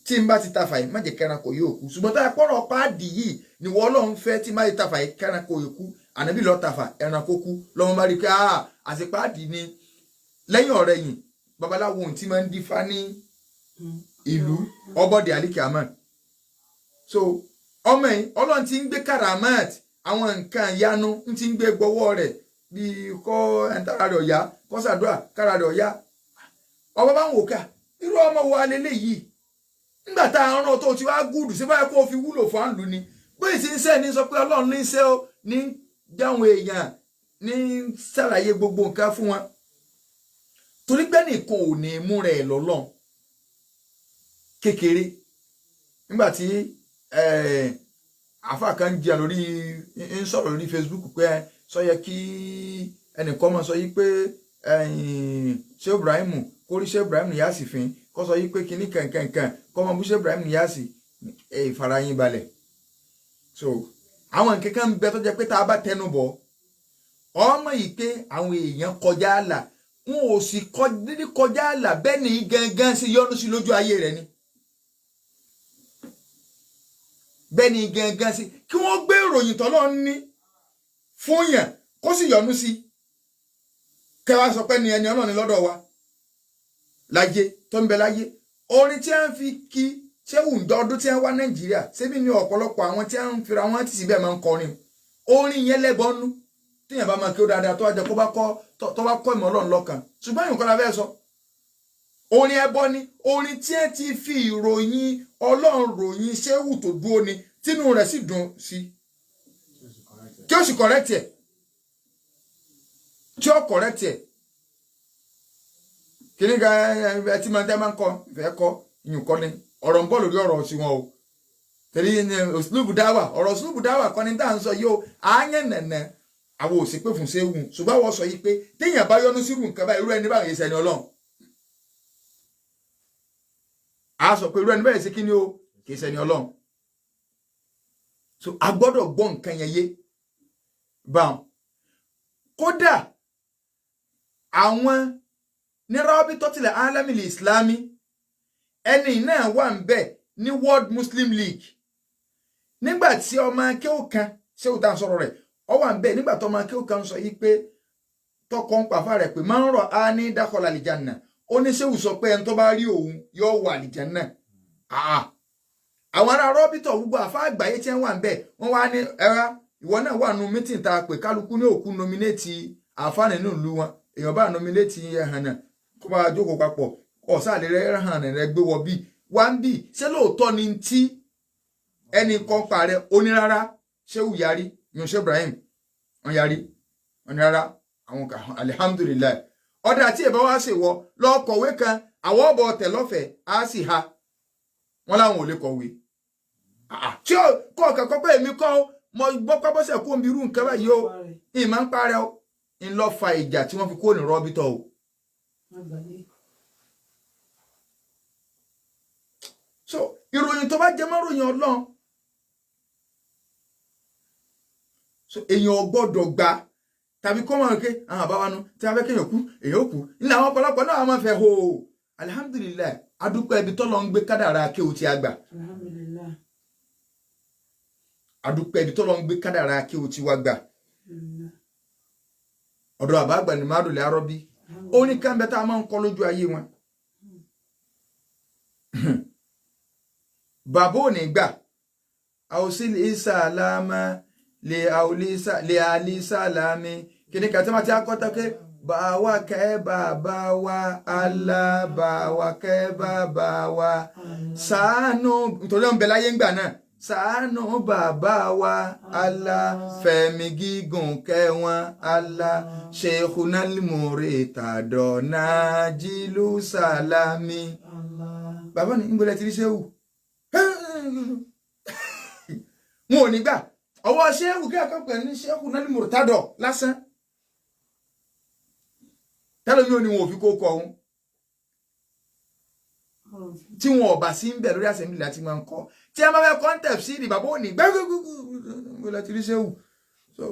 tí n bá ti tafa yìí má jẹ́ kẹranko yóò kú ṣùgbọ́n tá a pọ̀rọ̀ páàdì yìí ni wọ́n Ọlọ́run fẹ́ tí má ti tafa yìí kẹranko yóò kú ànábì lọ́ọ́ tafa ẹranko kú lọ́mọ bá rí pé àṣepáàdì ni lẹ́yìn ọ̀rẹ́ yìí babaláwo ohun tí máa ń dífá ní ìlú ọbọ̀dé alikiamọ so ọmọ yìí Ọlọ́run ti ń gbé karamat àwọn nǹkan ìyanu ń ti ń gbé gbọ́wọ́ rẹ̀ bíi kọ́ ẹ̀ńtàrà rẹ̀ ọ̀yá kọ́ sàdúrà kára rẹ̀ ọ̀yá ọba bá ń wò ká irú ọmọ wa lélẹ́yìí nígbà tá a rán tó ti wá gúdù sí báyìí kó o fi wúlò fún àlù ni bóyá sì ń sẹ́ ní sọ pé Ọlọ́run ní iṣẹ́ ó ní dáhùn èèyàn ní ṣàlàyé gbogbo nǹkan fún wọn torí pé nìkan ò ní mú rẹ̀ lọ́lọ́run kékeré nígbà tí àfa kan jẹ́ lórí ń sọ̀rọ̀ lórí Facebook pé sọ yẹ kí ẹnìkan máa sọ yí pé ṣé Ibrahim kórí ṣé Ibrahim Niyasi fin kó sọ yí pé kíní kankankan kọ́ máa bú ṣé Ibrahim Niyasi ìfarayín balẹ̀ so àwọn nǹkan ń bẹ tó jẹ́ pé tá a bá tẹnu bọ̀ ọmọ yìí pé àwọn èèyàn kọjá àlà wọn ò sì dídí kọjá àlà bẹ́ẹ̀ ni gangan sí yọ́nú sí lójú ayé rẹ̀ ni bẹ́ẹ̀ ni gangan sí kí wọ́n gbé ìròyìn tọ́lọ́ ní fún yàn kó sì yọ́nú sí kẹwàá sọ pé ni ẹni Ọlọ́run lọ́dọ̀ wa láyé tó ń bẹ láyé orin tí a ń fi kí ṣéwù ń dọdún tí a ń wá Nàìjíríà ṣébí ní ọ̀pọ̀lọpọ̀ àwọn tí a ń fira wọn ti sì bẹ́ẹ̀ máa ń kọrin orin yẹn lẹ́bọnú tíyẹn bá máa kí ó dáadáa tó wá jẹ tó bá kọ́ ìmọ̀ Ọlọ́run lọ́kàn ṣùgbọ́n ìyókò la fẹ́ sọ orin ẹbọ ni orin tí ẹ ti fi ìròyìn Ọlọ́run ròyìn ṣéwù tó dúró ni tínú rẹ̀ sì dùn sí kí ó sì correct ẹ̀ tí ó correct ẹ̀ kìíní ga ẹ tí máa ń tẹ́ máa ń kọ ìfẹ́ kọ ìyún kọ́ ni ọ̀rọ̀ ń bọ̀ lórí ọ̀rọ̀ sí wọn o tẹ̀lé òsínúbù dáwà ọ̀rọ̀ òsínúbù dáwà kọ́ ni tá à ń sọ yìí o àáyàn nẹ̀nẹ̀ àwọn ò sì pé fún séwù ṣùgbọ́n àwọn sọ yìí pé téèyàn bá yọnu sírù nǹkan báyìí irú ẹni báyìí yìí sẹni Ọlọ́run a sọ pé irú ẹni báyìí sí kí ni o kì í sẹni Ọlọ́run so a gbọ́dọ̀ gbọ́ nǹkan yẹn yé báwọn kódà àwọn ní Rabitatul Alamil Islami ẹni náà wà ń bẹ ní World Muslim League nígbà tí ọmọ akéwò kan ṣé o tá sọ̀rọ̀ rẹ̀ ọ wà ń bẹ nígbà tó ọmọ akéwò kan sọ yìí pé tọkọ ń pàfà rẹ̀ pé máa ń rọ á ní dakhala al-janna ó ní ṣéwù sọ pé ẹni tó bá rí òun yóò wà al-janna àwọn ará Rabita gbogbo àfa àgbáyé tí wọ́n wà ń bẹ wọ́n wá ní ẹra ìwọ náà wà nù mítìn tá a pè kálukú ní òkú nominate àfa nínú ìlú wọn èèyàn bá nominate ẹhàn náà kó bá jókòó papọ̀ ọ̀sàlẹ̀ rẹ̀ hàn rẹ̀ gbé wọ bí wá ń bì ṣé lóòótọ́ ni tí ẹnì kan parẹ́ onírárá ṣéwù yarí yun ṣé Ibrahim wọn yarí onírárá àwọn kan alihamdulilayi ọ̀dà tí ìbá wá ṣèwọ lọ́ọ́ kọ̀wé kan àwọn ọ̀bọ̀ ọ̀tẹ̀ lọ́fẹ̀ẹ́ á sì ha wọn láwọn ò lè kọ̀wé tí ó kọ́ ọ̀kẹ́kọ́ pé èmi kọ́ mọ gbọ́ pábọ́sẹ̀ kó omi irú nǹkan báyìí o ìmọ̀ ń parẹ́ o ń lọ fa ìjà tí wọ́n fi kó ní Rabita o so ìròyìn tó bá jẹ mọ́ ròyìn Ọlọ́run so èèyàn gbọ́dọ̀ gbà tàbí kọ́ mọ̀ pé àwọn àbáwá nu tí a fẹ́ kéèyàn kú èèyàn kú ní àwọn ọ̀pọ̀lọpọ̀ náà máa fẹ́ ho alihamudulilayi adúpẹ́ ibi tọ́lọ́ ń gbé kádàrá kéwù tí a gbà adúpẹ́ ibi tọ́lọ́ ń gbé kádàrá kéwù tí wá gbà ọ̀dọ̀ àbá àgbà ní mádùlẹ̀ arọ́bí ó ní kánbẹ́ tá a máa ń kọ́ lójú ayé wọn bàbá ò ní gbà àwòsílì ìsàlámà lè àlìsàlámì kìíní kàtí wọn ti akọ́ta pé bàwá kẹ́ bàbá wa alábàwá kẹ́ bàbá wa ṣàánú nítorí ọ̀nbẹ láyé ńgbà náà ṣàánú bàbá wa Allah fẹ̀mí gígùn kẹ́ wọn Allah Sheikhuna al-Muritado Najilu Salami bàbá ní ìgbọ́lẹ̀ tí rí ṣéwù wọn ò ní gbà ọwọ́ ṣéwù kí àkọ́kọ́ ní Sheikhuna al-Muritado lásán tẹ́lẹ̀ yóò ní wọn ò fi kó kọ ohun tí wọn ọba sí ń bẹ̀ lórí assembly láti máa ń kọ́ tí a máa fẹ́ kọ́ńtẹ̀pù sí ìdìbò òní gbẹ́gbẹ́gbẹ́gbẹ́ láti rí ṣéwù so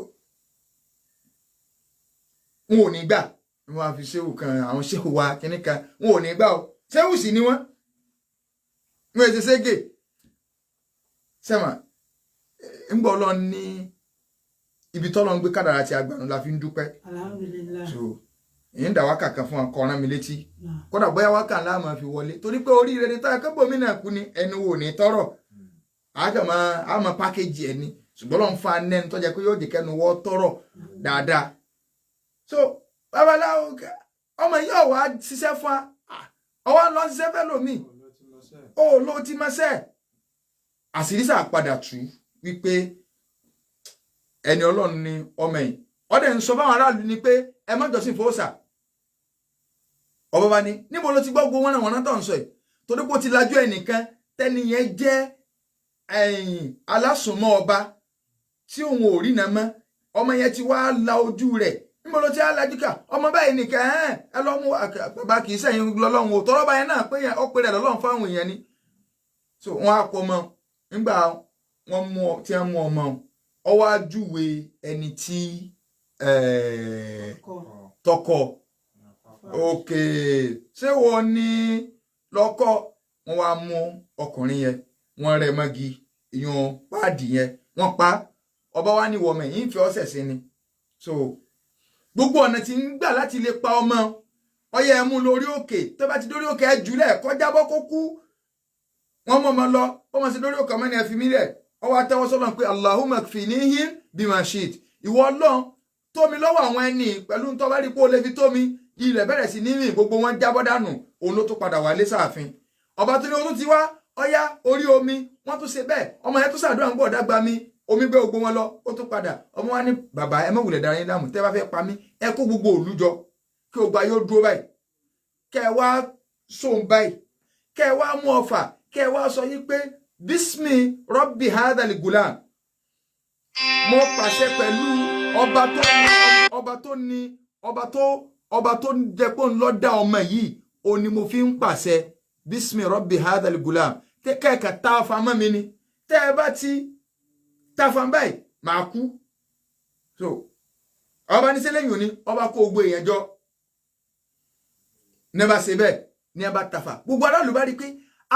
wọn ò ní gbà wọn á fi ṣéwù kan àwọn ṣéwù wa kìíní kan wọn ò ní gbà o ṣéwù sì ni wọn èsì ségè sẹ́mà ń gbọ́ lọ ní ibi tọ́lọ́ ń gbé kádàrá tí agbára la fi ń dúpẹ́ so èyí ń dà wákà kan fún akọ ọ̀ràn mi létí kódà bóyá wákà ńlá máa fi wọlé torí pé oríire ni táyà kébò mí náà kú ni ẹnu wò ní tọrọ àmọ́ pákéjì ẹni ṣùgbọ́n lọ́n fa nẹ́ni tó jẹ́ pé yóò jẹ́ kẹ́nu wọ́ tọrọ dáadáa so babaláwo ọmọ yóò wá ṣiṣẹ́ fún ọwọ́ lọ ṣiṣẹ́ fẹ́ lómi ó ló ti mọ́ṣẹ́ àṣírí sà padà tú wípé ẹni Ọlọ́run ni ọmọ yìí ọdẹ ń sọ báwọn aráàlú ni pé ẹ má jọ́sìn fòósà ọba bá ní níbo ló ti gbọ́ gbogbo wọn náà tó ń sọ yìí torí pé ó ti lajú ẹnìkan tẹ́ni yẹn jẹ́ alásùnmọ́ ọba tí òun ò rí náà mọ́ ọmọ yẹn ti wá la ojú rẹ̀ níbo ló ti á lajú ká ọmọ báyìí nìkan ẹ lọ́ mú bàbá kì í sẹ́yìn lọ́lọ́run ò tọ́rọ́ báyẹn náà pé ó pe rẹ̀ lọ́lọ́run fáwọn èèyàn ni so wọ́n á pọ̀ mọ́ nígbà wọ́n mú ọmọ ọwọ́ ajúwe ẹni tí tọkọ òkè ṣé wọ́n ní lọ́kọ wọ́n wá mú ọkùnrin yẹn wọ́n rẹ̀ mọ́gi ìyún páàdì yẹn wọ́n pa ọba wa ní wọmọ yìí ń fi ọ̀sẹ̀ sí ni so gbogbo ọ̀nà tí ń gbà láti lè pa ọmọ ọyẹ ẹ mú lórí òkè tó bá ti dórí òkè ẹ jùlẹ̀ kọjá bọ́ kó kú wọ́n mọ̀ ọmọ lọ ọmọ sí lórí òkè ọmọ ni ẹ fi mí lẹ̀ ọwọ́ àtẹwọ́ sọ́lọ́n pé Allahumma kfinihim bima shit ìwọ Ọlọ́run tómi lọ́wọ́ àwọn ẹni pẹ̀lú ń tọ́ba rí pé ó lè fi tómi ilẹ̀ bẹ̀rẹ̀ sí ní rìn gbogbo wọn jábọ́ dànù òun ló tó padà wálé sáàfin ọba tó ní o tún ti wá ọyá orí omi wọ́n tún ṣe bẹ́ẹ̀ ọmọ yẹn tún ṣàdúrà ń bọ̀ dágbà mi omi gbé gbogbo wọn lọ ó tún padà ọmọ wa ní bàbá ẹ má wulẹ̀ dára yín láàmú tẹ́ bá fẹ́ pa mí ẹ kó gbogbo òlú jọ kí o gba yóò dúró báyìí kẹ́ ẹ wá sóun báyìí kẹ́ ẹ wá mú ọfà kẹ́ ẹ wá sọ yí pé bísmì rọ́bì hádàlì gùlám mo pàṣẹ pẹ̀lú ọba tó jẹ́ pé ń lọ dá ọmọ yìí ó ní mo fi ń pàṣẹ bísmì rọ́bì hádàlì gùlám kẹ́kẹ̀ẹ́ tá a fa mọ́ mi ni tẹ́ ẹ bá ti tá a fa báyìí màá kú so ọba ní sẹ́lẹ̀yìn òní ọba kó gbogbo èèyàn jọ ní ẹ bá ṣe bẹ́ẹ̀ ní ẹ bá tafa gbogbo aráàlú bá rí pé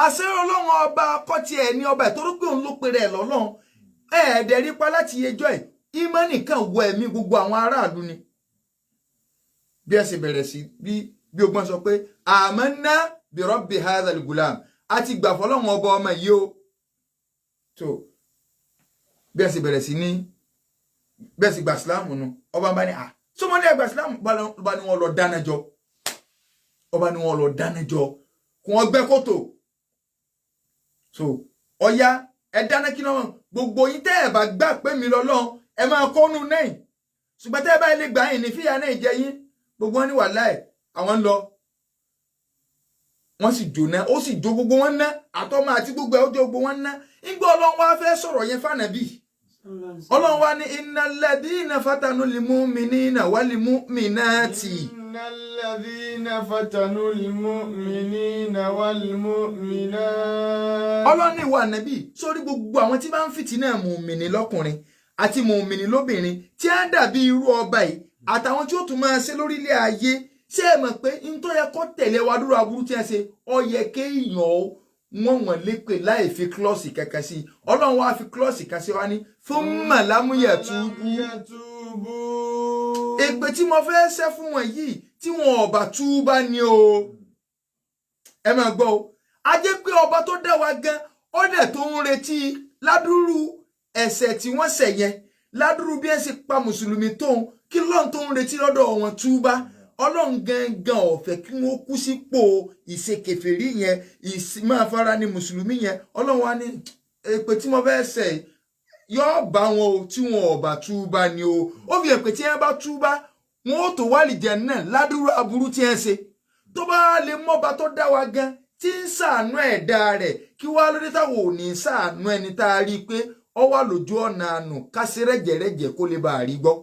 àṣẹ Ọlọ́run ọba kọ́tí ẹ̀ ní ọba ìtorí pé òun ló pe rẹ̀ lọ́lọ́run ẹ̀ẹ́dẹ̀ rí pa láti yẹjọ́ ẹ̀ ìmánì kan wọ ẹ̀mí gbogbo àwọn aráàlú ni bí ẹ sì bẹ̀rẹ̀ sí bí ogbọ́n sọ pé amanna bi rabbi hadhal gulam a ti gbà fọlọ́run ọba ọmọ yìí o so bí ẹ sì bẹ̀rẹ̀ sí ní bí ẹ sì gbà sílámù nu ọba bá ní sọmọ ní ẹgbà sílámù bá ní wọn lọ dáná jọ ọba ní wọn lọ dáná jọ kí wọn gbẹ́ kòtò so ọya ẹ dáná kí náà gbogbo yín tẹ́ ẹ bá gbà pé mi lọ́lọ́run ẹ máa kọ́nu náà ṣùgbọ́n tẹ́ ẹ bá lè gbà yín ní fíyà náà jẹ yín gbogbo wọn ní wàláì àwọn ń lọ wọ́n sì jóná ó sì jó gbogbo wọn ná àtọmọ àti gbogbo ẹ ó jó gbogbo wọn ná nígbà Ọlọ́run wá fẹ́ sọ̀rọ̀ yẹn fànàbí Ọlọ́run wá ní innal ladina fatanu lil mu'minina wal mu'minati الذين فتنوا المؤمنين والمؤمنات. Ọlọ́run ní ìwà Ànábì sórí gbogbo àwọn tí bá ń fìtínà mùmìnì lọ́kùnrin àti mùmìnì lóbìnrin tí á dàbí irú ọba yìí àtàwọn tí ó tún máa ṣe lórílẹ̀ ayé ṣé ẹ mọ̀ pé n tó yẹ kó tẹ̀lé wa dúró aburú tí ẹ ṣe ó yẹ kéèyàn wọ́n lépè láì fi klọ́ọ̀sì kankan sí i Ọlọ́run wá fi klọ́ọ̀sì kan sí wa ní thumma lam yatubu. Èpè tí mo fẹ́ ṣẹ́ fún wọn yìí tí wọn ò bá túbá ni o ẹ máa gbọ́ o a jẹ́ pé ọba tó dá wa gan ó dẹ̀ tó ń retí ládùúrú ẹ̀ṣẹ̀ tí wọ́n ṣẹ̀ yẹn ládùúrú bí ẹ ṣe pa mùsùlùmí tóun kí lọ́n tó ń retí lọ́dọ̀ wọn túbá Ọlọ́run gangan ò fẹ́ kí wọ́n kú sípò ìṣekèfèrí yẹn máa fara ní mùsùlùmí yẹn Ọlọ́run wa ní èpè tí mo fẹ́ ṣẹ̀ yóò bá wọn o tí wọn ò bá túbá ni o ó fi hàn pé tí wọn bá túbá wọn ó tó wálì jẹ náà ládùúrú aburú tí wọn ṣe tó bá lè mọba tó dá wa gan tí ń ṣàánú ẹ̀dá rẹ̀ kí wàá lóde táwọn ò ní ṣàánú ẹni tá a rí i pé ọ wà lójú ọ̀nà àánú ká ṣe rẹ́jẹ̀rẹ́jẹ̀ kó lè bá a rí gbọ́.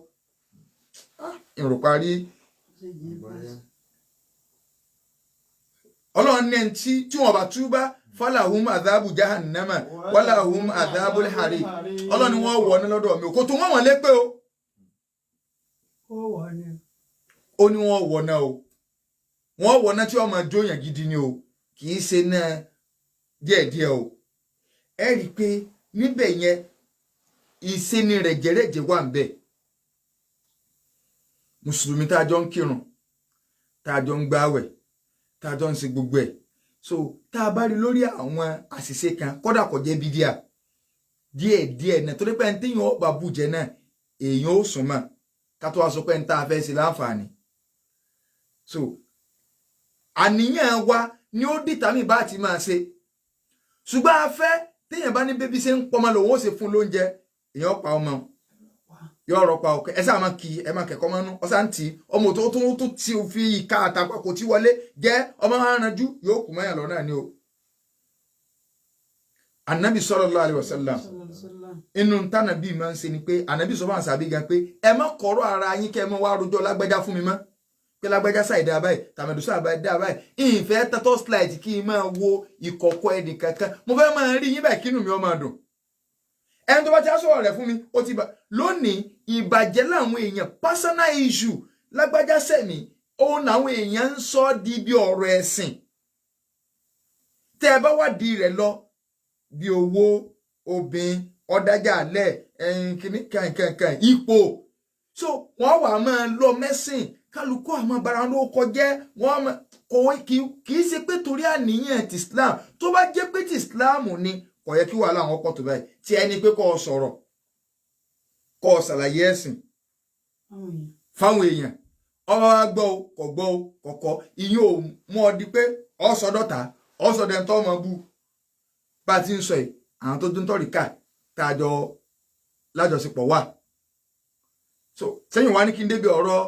èrò parí Ọlọ́run ní ẹni tí wọn bá túbá falahum adhabu jahannama walahum adhabul hari Ọlọ́run ni wọ́n wọ̀ ní lọ́dọ̀ mi kò tó wọ́n lé pé o ó ní wọ́n wọ̀ náà o wọ́n wọ̀ náà tí wọ́n máa jóyàn gidi ni o kì í ṣe náà díẹ̀díẹ̀ o ẹ rí i pé níbẹ̀ yẹn ìṣeni rẹ̀jẹ̀rẹ̀jẹ̀ wà ń bẹ̀ mùsùlùmí tá a jọ ń kírun tá a jọ ń gbààwẹ̀ tá a jọ ń ṣe gbogbo ẹ̀ so tá a bá rí lórí àwọn àṣìṣe kan kódà kò jẹ́ bídíà díẹ̀díẹ̀ náà torí pé ẹni téèyàn ọba bùjẹ náà èèyàn ó sùn mọ́ ká tó wá sọ pé ń tá a fẹ́ ṣe láǹfààní so àníyàn wa ni ó dìtàmì bá ti máa ṣe ṣùgbọ́n a fẹ́ téèyàn bá ní bébí ṣe ń pọmọ lòun ó ṣe fún lóúnjẹ èèyàn pa ọmọ yóò rọpa òkè ẹ sáà máa kí ẹ máa kẹ́kọ̀ọ́ mọ́nú ọ̀sá ń tì í ọmọ tó ti fi ìka àtàpá kò tí wọlé jẹ́ ọmọ aranjú yóò kù mọ́yàn lọ náà ni o. Ànábì sallallahu alaihi wasallam inú tánàbí máa ń ṣe ni pé ànábì sọ fún àṣàbí gan pé ẹ má kọ̀rọ̀ ara yín kẹ́ ẹ mọ́ wá rojọ́ lágbájá fún mi mọ́ pé lágbájá ṣàìdá báyìí tàmẹ̀dù ṣàìdá báyìí ìfẹ́ tẹ́tọ́ slide kí n máa wo ìkọ̀kọ̀ ẹnì kankan mo fẹ́ máa rí yín báyìí kínú mi ó máa dùn ẹni tó bá ti á sọ̀rọ̀ rẹ̀ fún mi ó ti bá lónìí ìbàjẹ́ láwọn èèyàn personal issue lágbájá sẹ̀mí òun làwọn èèyàn ń sọ di bí ọ̀rọ̀ ẹ̀sìn tẹ́ ẹ bá wádìí rẹ̀ lọ bí owó obìnrin ọ̀dájà alẹ́ kìíní kankan ipò so wọ́n wà máa lọ mẹ́sìn kálukú àmọ́ bara ló kọjẹ́ wọ́n kò kì í ṣe pé torí àníyàn ti Islam tó bá jẹ́ pé ti Islam ni kò yẹ kí wàhálà àwọn ọkọ̀ tó báyìí tí ẹni pé kó sọ̀rọ̀ kó ṣàlàyé ẹ̀sìn fáwọn èèyàn ọba wa gbọ́ o kò gbọ́ o kọ̀kọ́ ìyẹn ò mú ọ di pé ọ̀sọ̀dọ̀ta ọ̀sọ̀dẹ̀ntọ́ ọmọ bú bá a ti ń sọ yìí àwọn tó dún tọ́rì ká tá a jọ lájọṣepọ̀ wà so sẹ́yìn wá ní kí n débi ọ̀rọ̀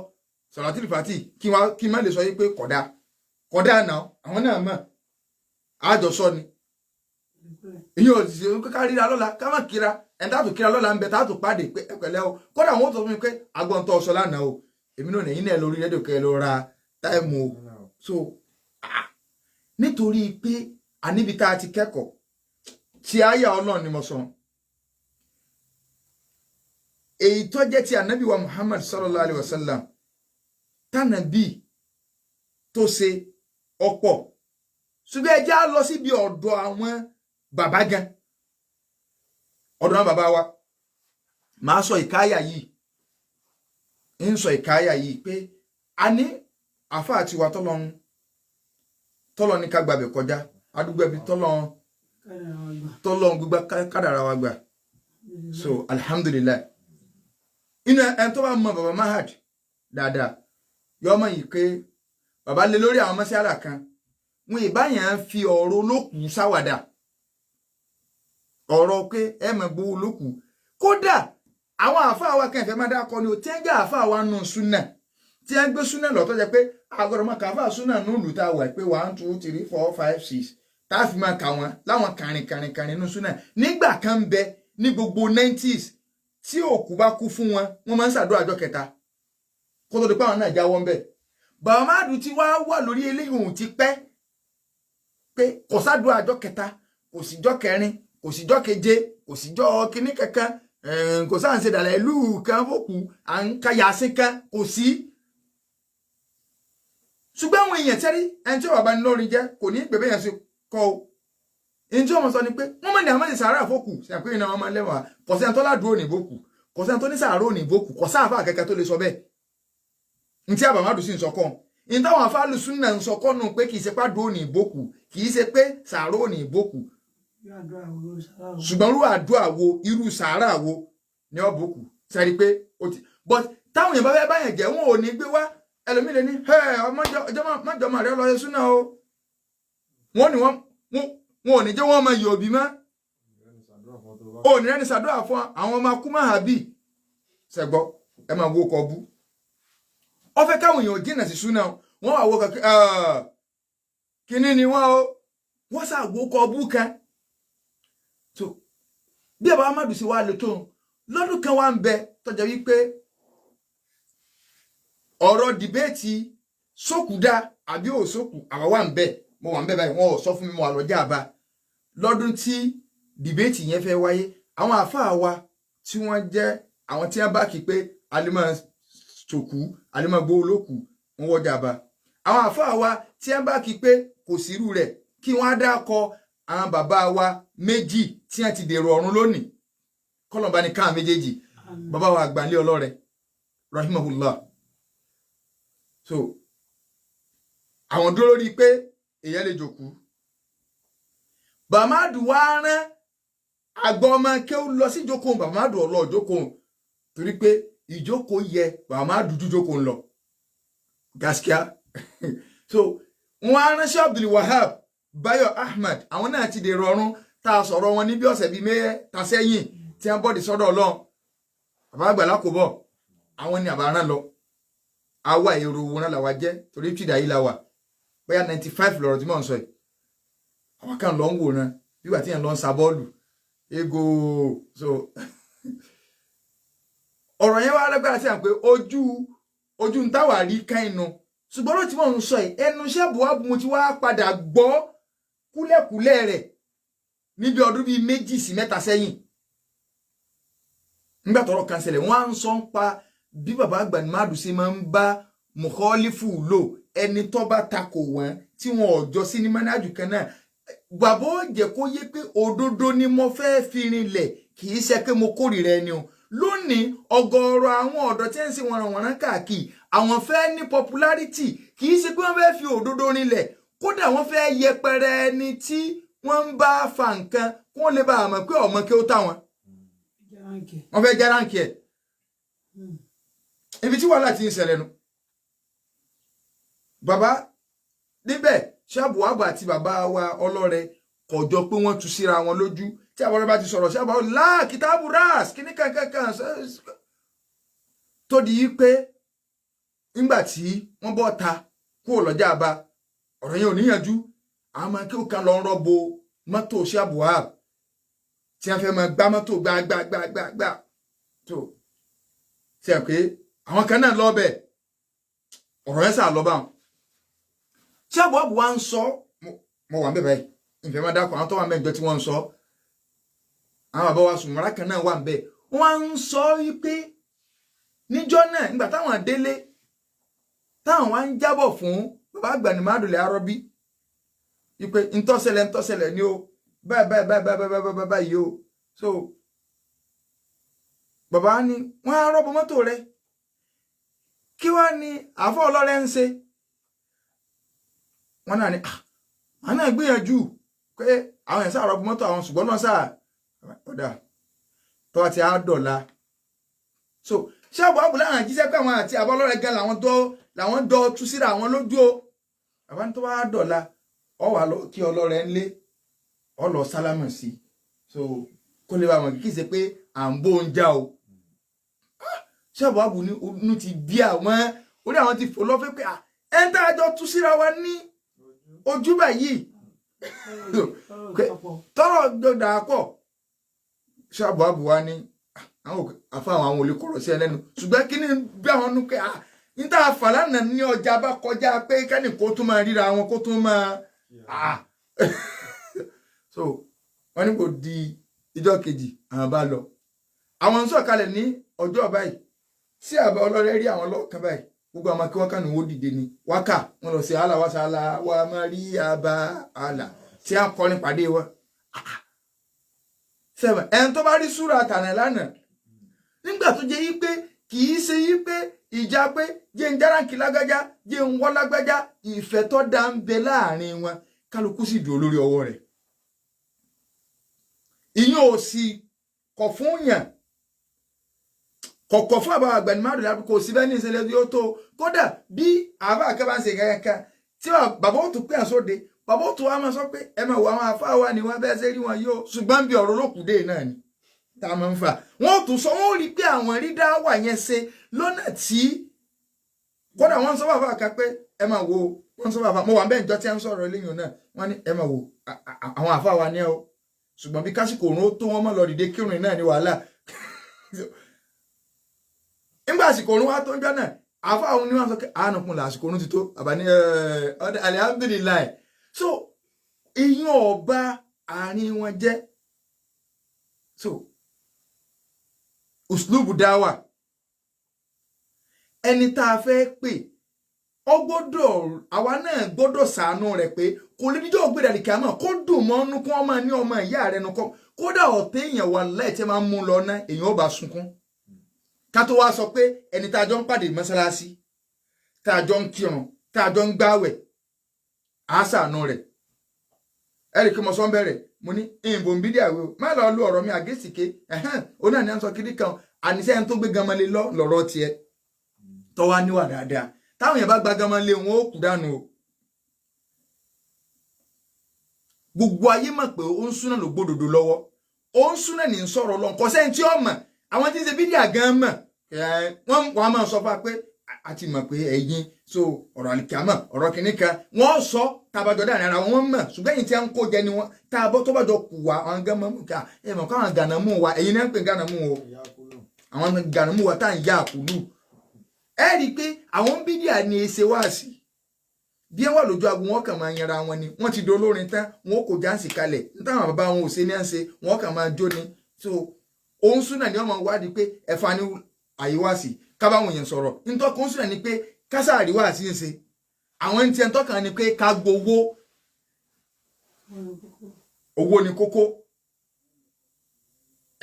Salatul Fati kí n má lè sọ yìí pé kódà náà àwọn náà mọ̀ àjọsọ ni ìyẹn ò sì ṣe ká ríra lọ́la ká má kíra ẹ̀ tá a tún kíra lọ́la ń bẹ tá a tún pàdé pé ẹ pẹ̀lẹ́ o kódà àwọn tó fún mi pé agbọ̀ntọ́ ọ̀sọ́ lánàá o èmi náà nẹ̀yìn náà lórí rédíò kẹ́ lọ ra táìmù o so nítorí pé àníbi tá a ti kẹ́kọ̀ọ́ tí àyà Ọlọ́run ni mo sọ èyí tó jẹ́ ti ànábì wa Muhammad sallallahu alaihi wasallam tànàbí tó ṣe ọ̀pọ̀ ṣùgbọ́n ẹ já lọ síbi ọ̀dọ̀ àwọn bàbá gan ọ̀dọ̀ àwọn bàbá wa máa sọ ìkáyà yìí ń sọ ìkáyà yìí pé a ní àfáà àti wa tọ́lọ́ ní ká gbàbẹ̀ kọjá adúgbò ẹbí tọ́lọ́ gbígbá kádàrá wa gbà so alhamdulillah inú ẹni tó bá mọ bàbá Mahad dáadáa yọ ọmọ yìí pé bàbá lé lórí àwọn mọ́sálà kan wọn ìbáyàn fi ọ̀rọ̀ olókùú sáwàdà ọ̀rọ̀ pé ẹ mọ̀ gbowó olókùú kódà àwọn àfáà wa kẹfẹ́ má dákọ ni ò tí ń jẹ́ àfáà wa nù súnà tí ẹ ń gbé súnà lọ́tọ́ jẹ́ pé àgọ́dọ̀ máa kà àfáà súnà nù lù tá a wà pé 1 2 3 4 5 6 tá a fi máa kà wọ́n láwọn kàrìnkàrìnkàrìn nù súnà nígbà kan ń bẹ ní gbogbo 90s tí òkú bá kú fún wọn wọ́n máa ń ṣàdúrà ọjọ́ kẹta kó tó di pé àwọn náà jáwọ́ ń bẹ̀ bàbá Madu ti wá wà lórí eléyìí òun ti pẹ́ pé kò sádùn àjọ kẹta kò síjọ́ kẹrin kò síjọ́ keje kò síjọ́ kíní kankan kò sáà ń ṣe dàlẹ́ ìlú kan fòkù à ń ka yàsín kan kò sí. ṣùgbọ́n àwọn èèyàn tẹ́rí ẹni tí bàbá ní lórí jẹ́ kò ní pè bẹ́yẹn sí kọ́ o. ẹni tí wọ́n sọ ni pé wọ́n mọ̀ ní àwọn ìsàárà fòkù sí àpéyìn náà wọ́n máa lẹ́wọ̀n kò sẹ́ni tó ládùú òní ìbòkù kò sẹ́ni tó ní sàárò òní ìbòkù kò sáàfà kẹ́kẹ́ tó lè sọ bẹ́ẹ̀. ní tí bàbá Madu sì ń sọ kọ́ ní táwọn afáàlù súnà ń sọ kọ́ nù pé kì í ṣe pàdùn òní ìbòkù kì í ṣe pé sàárò òní ìbòkù ṣùgbọ́n irú àdúrà wo irú sàárà wo ni ọ bòkù sẹ́rí pé ó ti but táwọn èèyàn bá fẹ́ báyẹn jẹ́ wọn ò ní gbé wá ẹlòmíì lè ní ọmọjọmọ rẹ lọ súnà o wọn ni wọn ò ní jẹ́ wọn máa yọ̀ òbí mọ́ ò ní rẹ́ni sàdúrà fún àwọn ọmọ akúmáhàbí ṣẹ̀gbọ́ ẹ máa wo kọ bú ọ fẹ́ káwọn èèyàn jìnnà sí súnà wọn wà wo kankan kínní ni wọn o wọn ṣàgbó kọ bú kan so bí bàbá Madu sí wá lè tó lọ́dún kan wá ń bẹ tọ́jà wípé ọ̀rọ̀ dìbéètì sókùdá àbí òsókù àwa wà ń bẹ mo wà ń bẹ báyìí wọn ò sọ fún mi mo wà lọ́jà àbá lọ́dún tí dìbéètì yẹn fẹ́ wáyé àwọn àfáà wa tí wọ́n jẹ́ àwọn tí wọ́n bá kí pé alimọ̀ sòkù alimọ̀ gbó olókù wọn wọ́jà àbá àwọn àfáà wa tí wọ́n bá kí pé kò sírú rẹ̀ kí wọ́n á dákọ àwọn bàbá wa méjì tí wọ́n ti dèrò ọ̀run lónìí kọlọ̀mbá ní káà méjèèjì bàbá wa àgbàlẹ̀ ọlọ́rẹ rahimahullah so àwọn dúró lórí pé èyàn lè jòkú bàbá Madu wá rán àgbà ọmọ kí ó lọ sí ìjókòó bàbá Madu ọlọ ìjókòó torí pé ìjókòó yẹ bàbá Madu ju jókòó lọ gaskiya so wọn á ránṣẹ́ Abdul Wahab Bayo Ahmed àwọn náà ti dèrò ọ̀run tá a sọ̀rọ̀ wọn ní bí ọ̀sẹ̀ bíi mẹ́ta sẹ́yìn tí wọ́n bọ́ọ̀dì sọ́dọ̀ Ọlọ́run bàbá Àgbàlá kò bọ̀ àwọn ni àbáràn lọ àwa èrò wọn làwa jẹ́ torí tìdá yìí la wà bóyá 95 lọ́rọ̀ tí mò ń sọ yìí àwọn kan lọ ń wòran nígbà tí yẹn lọ ń sa bọ́ọ̀lù ego so ọ̀rọ̀ yẹn wá lágbára sí à ń pé ojú ń táwà rí káìnù ṣùgbọ́n ló ti mọ̀ ń sọ yìí ẹnu iṣẹ́ buhabu mo ti wá padà gbọ́ kúlẹ̀kúlẹ̀ rẹ̀ níbi ọdún bíi 2 sí 3 sẹ́yìn nígbà tọ́rọ̀ kan ṣẹlẹ̀ wọ́n á ń sọ ń pa bí bàbá Gani Madu ṣe máa ń bá mùkọ́lífù lò ẹni tó bá takò wọ́n tí wọn ò jọ sí ní mẹ́nájú kan náà bàbá ó jẹ́ kó yé pé òdodo ni mo fẹ́ fi rinlẹ̀ kì í ṣe pé mo kórìíra ẹni o lónìí ọ̀gọ̀ọ̀rọ̀ àwọn ọ̀dọ́ tí ń ṣe wọ̀nrànwọ̀nrán káàkiri àwọn fẹ́ ní popularity kì í ṣe pé wọ́n fẹ́ fi òdodo rinlẹ̀ kódà wọ́n fẹ́ yẹpẹrẹ ẹni tí wọ́n ń bá fa nǹkan kí wọ́n lè bá àmọ́ pé ọmọ kí ó táwọn wọ́n fẹ́ járáǹkì ẹ̀ ibi tí wàhálà ti ń ṣẹlẹ̀ nu bàbá níbẹ̀ ṣáàbù wàbà àti bàbá wa ọlọ́rẹ kọjọ pé wọ́n tú síra wọn lójú tí àwọn ọlọ́rẹ bá ti sọ̀rọ̀ ṣáàbù kìtàbù ras kíní kankan tó di pé nígbà tí wọ́n bọ́ ta kúrò lọ́jà àbá ọ̀rọ̀ yẹn ò níyànjú àwọn máa kí ó kan lọ rọ́bọ mọ́tò ṣáàbù wàbà tí wọ́n fẹ́ máa gbá mọ́tò gbá tó ṣe pé àwọn kan náà lọ́bẹ̀ ọ̀rọ̀ yẹn sà lọ́bà wọn ṣáàbù wàbà wa ń sọ mo wà ń bẹ̀ báyìí ìfẹ́ máa dákọ̀ àwọn tó wà mẹ́jọ tí wọ́n ń sọ àwọn bàbá wa sùnmọ́ra kan náà wà ń bẹ̀ wọ́n ń sọ wípé níjọ́ náà nígbà táwọn délé táwọn wá ń jábọ̀ fún bàbá Gani Madu Arọ́bí wípé ntọ́sẹ̀lẹ̀ ni ó báyìí o so bàbá ní wọ́n á rọ́bọ mọ́tò rẹ̀ kí wá ní àfọ́ ọlọ́rẹ́ ń ṣe wọ́n náà ní àwọn náà gbìyànjú pé àwọn ẹ̀sà rọ́bọ mọ́tò àwọn ṣùgbọ́n náà sáà ọ̀dà tọ́wọ́ ti á dọ̀la so ṣáàbù àbúlá àwọn àjíṣẹ́ pé àwọn àti àbọ́lọ́rẹ́ gan làwọn dọ́ tú síra àwọn lójú o bàbá ní tó wá dọ̀la ọ wà kí ọlọ́rẹ́ ń lé ọ lọ sálámù sí so kó lè bá wọn kí ṣe pé à ń bó ń já o ṣáàbù àbù ní ti bí àwọn orí àwọn ti fò lọ́fẹ́ pé ẹ̀ ń tá àjọ tú síra wa ní ojú báyìí tọrọ gbọdọ àpọ ṣáàbù àbù wa ní àwọn àfáwọn àwọn olè kọ̀rọ̀ sí ẹlẹ́nu ṣùgbọ́n kí ni bí àwọn nù pé níta fàlànà ní ọjà bá kọjá pé kẹ́nì kó tún máa ríra wọn kó tún máa so wọ́n ní kò di ìjọ́ kejì àwọn bá lọ àwọn ń sọ̀kalẹ̀ ní ọjọ́ báyìí tí àbá ọlọ́rẹ́ rí àwọn lọ́ọ̀kan báyìí gbogbo àwọn akẹ́wọ́n kan ní wọ́n dìde ní wákà wọn lọ sí aláwàsálà wa máa rí àbá àlà tí a kọ́ ní pàdé wọn. Sẹ́wọ̀n ẹni tó bá rí súra tànà lánàá nígbà tó jẹ́ yí pé kì í ṣe yí pé ìjà pé jẹ́ ń járáǹkì lágbájá jẹ́ ń wọ́ lágbájá ìfẹ́ tó dá ń bẹ láàrin wọn kálukú sì dúró lórí ọwọ́ rẹ̀. ìyẹn ò sì kọ̀ fún yàn kọ̀kọ̀ fún àbá àgbẹ̀numárùn lábí kò sí bẹ́ẹ̀ ní ìṣẹ̀lẹ̀ tí ó tó kódà bí àbá àkẹ́bà ń ṣe kankan tí bàbá ó tún pé àsóde bàbá ó tún wá máa sọ pé ẹ máa wọ àwọn àfáà wa ni wọ́n bẹ́ẹ̀ ṣe rí wọn yóò ṣùgbọ́n bí ọ̀rọ̀ lókùdé náà ni tá a máa ń fà wọ́n ó tún sọ wọ́n ó rí pé àwọn rí dá wà yẹn ṣe lọ́nà tí kódà wọ́n sọ bàbá kan pé ẹ máa wo wọ́n sọ bàbá mo wà bẹ́ẹ̀ ìjọ tí ń sọ̀rọ̀ eléyìí náà wọ́n ní ẹ máa wo àwọn àfáà wa ní ẹ o ṣùgbọ́n bí kásìkò òun ó tó wọ́n mọ̀ lọ dìde kírun náà ní wàhálà nígbà àsìkò òun wá tó ń jọ náà àfa àwọn oníwà sọ pé àánú kun là àsìkò òun ti tó àbá ní alihamdulilayi so ìyẹn ọba àárín wọn jẹ so uslubu dáwà ẹni tá a fẹ́ pè ọ gbọ́dọ̀ àwa náà gbọ́dọ̀ ṣàánú rẹ̀ pé kò lè níjọ́ ògbé dàdí kàmá kó dùn mọ́ ọ́nú kó wọ́n máa ní ọmọ ìyá rẹ̀ nù kọ́ kódà ọ̀tẹ̀ èèyàn wà láìtẹ́ máa ń mú lọ ná èèyàn ó bá sunkún ká tó wá sọ pé ẹni tá a jọ ń pàdé mọ́sálásí tá a jọ ń kírun tá a jọ ń gbáwẹ̀ á ṣàánú rẹ̀ ẹ̀rì kí mo sọ ń bẹ̀rẹ̀ mo ní ìbò ń bí díàwé o má lọ lu ọ̀rọ̀ mi àgẹ́sìké ó náà ní à ń sọ kiri kan àníṣe ẹni tó gbé gamalé lọ́rọ̀ tiẹ̀ tọ́wá níwà dáadáa táwọn èèyàn bá gba gamalé wọn ó kú dànù o gbogbo ayé mọ̀ pé ó ń súná ló gbódòdó lọ́wọ́ ó ń súná ní sọ̀rọ̀ lọ́n kọ́ sẹ́yìn tí ó mọ̀ àwọn tí ń ṣe bídíà gan mọ̀ wọ́n máa sọ fún wa pé a ti mọ̀ pé ẹ̀yin so ọ̀rọ̀ àlìkàmọ̀ ọ̀rọ̀ kìíní kan wọ́n sọ tabajọ́ dáhùn ara wọn mọ̀ ṣùgbọ́n èyí tí a ń kó jẹ ni wọ́n tá a bọ́ tó bá jọ kù wá àwọn gan mọ̀ ká ẹ mọ̀ káwọn gànàmú wa ẹ̀yin náà ń pè gànàmú o àwọn gànàmú wa tá à ń yá àkùlù ẹ rí i pé àwọn bídíà ni èsè wá sí bí wọn wà lójú agun wọn kàn máa yanra wọn ni wọn ti di olórin tán wọn kò jáǹsì kalẹ̀ nítawọn bàbá wọn ò ṣe ní à ń ṣe wọn kàn máa jó ni so òun súnà ni wọn máa wádìí pé ẹ̀fà ni àyíwáàsì kábàwọn èèyàn sọ̀rọ̀ nítorí òun súnà ni pé kásá àríwáàsì ń ṣe àwọn ẹni tí ẹ ń tọ́ka ni pé ká gbowó owó ni kókó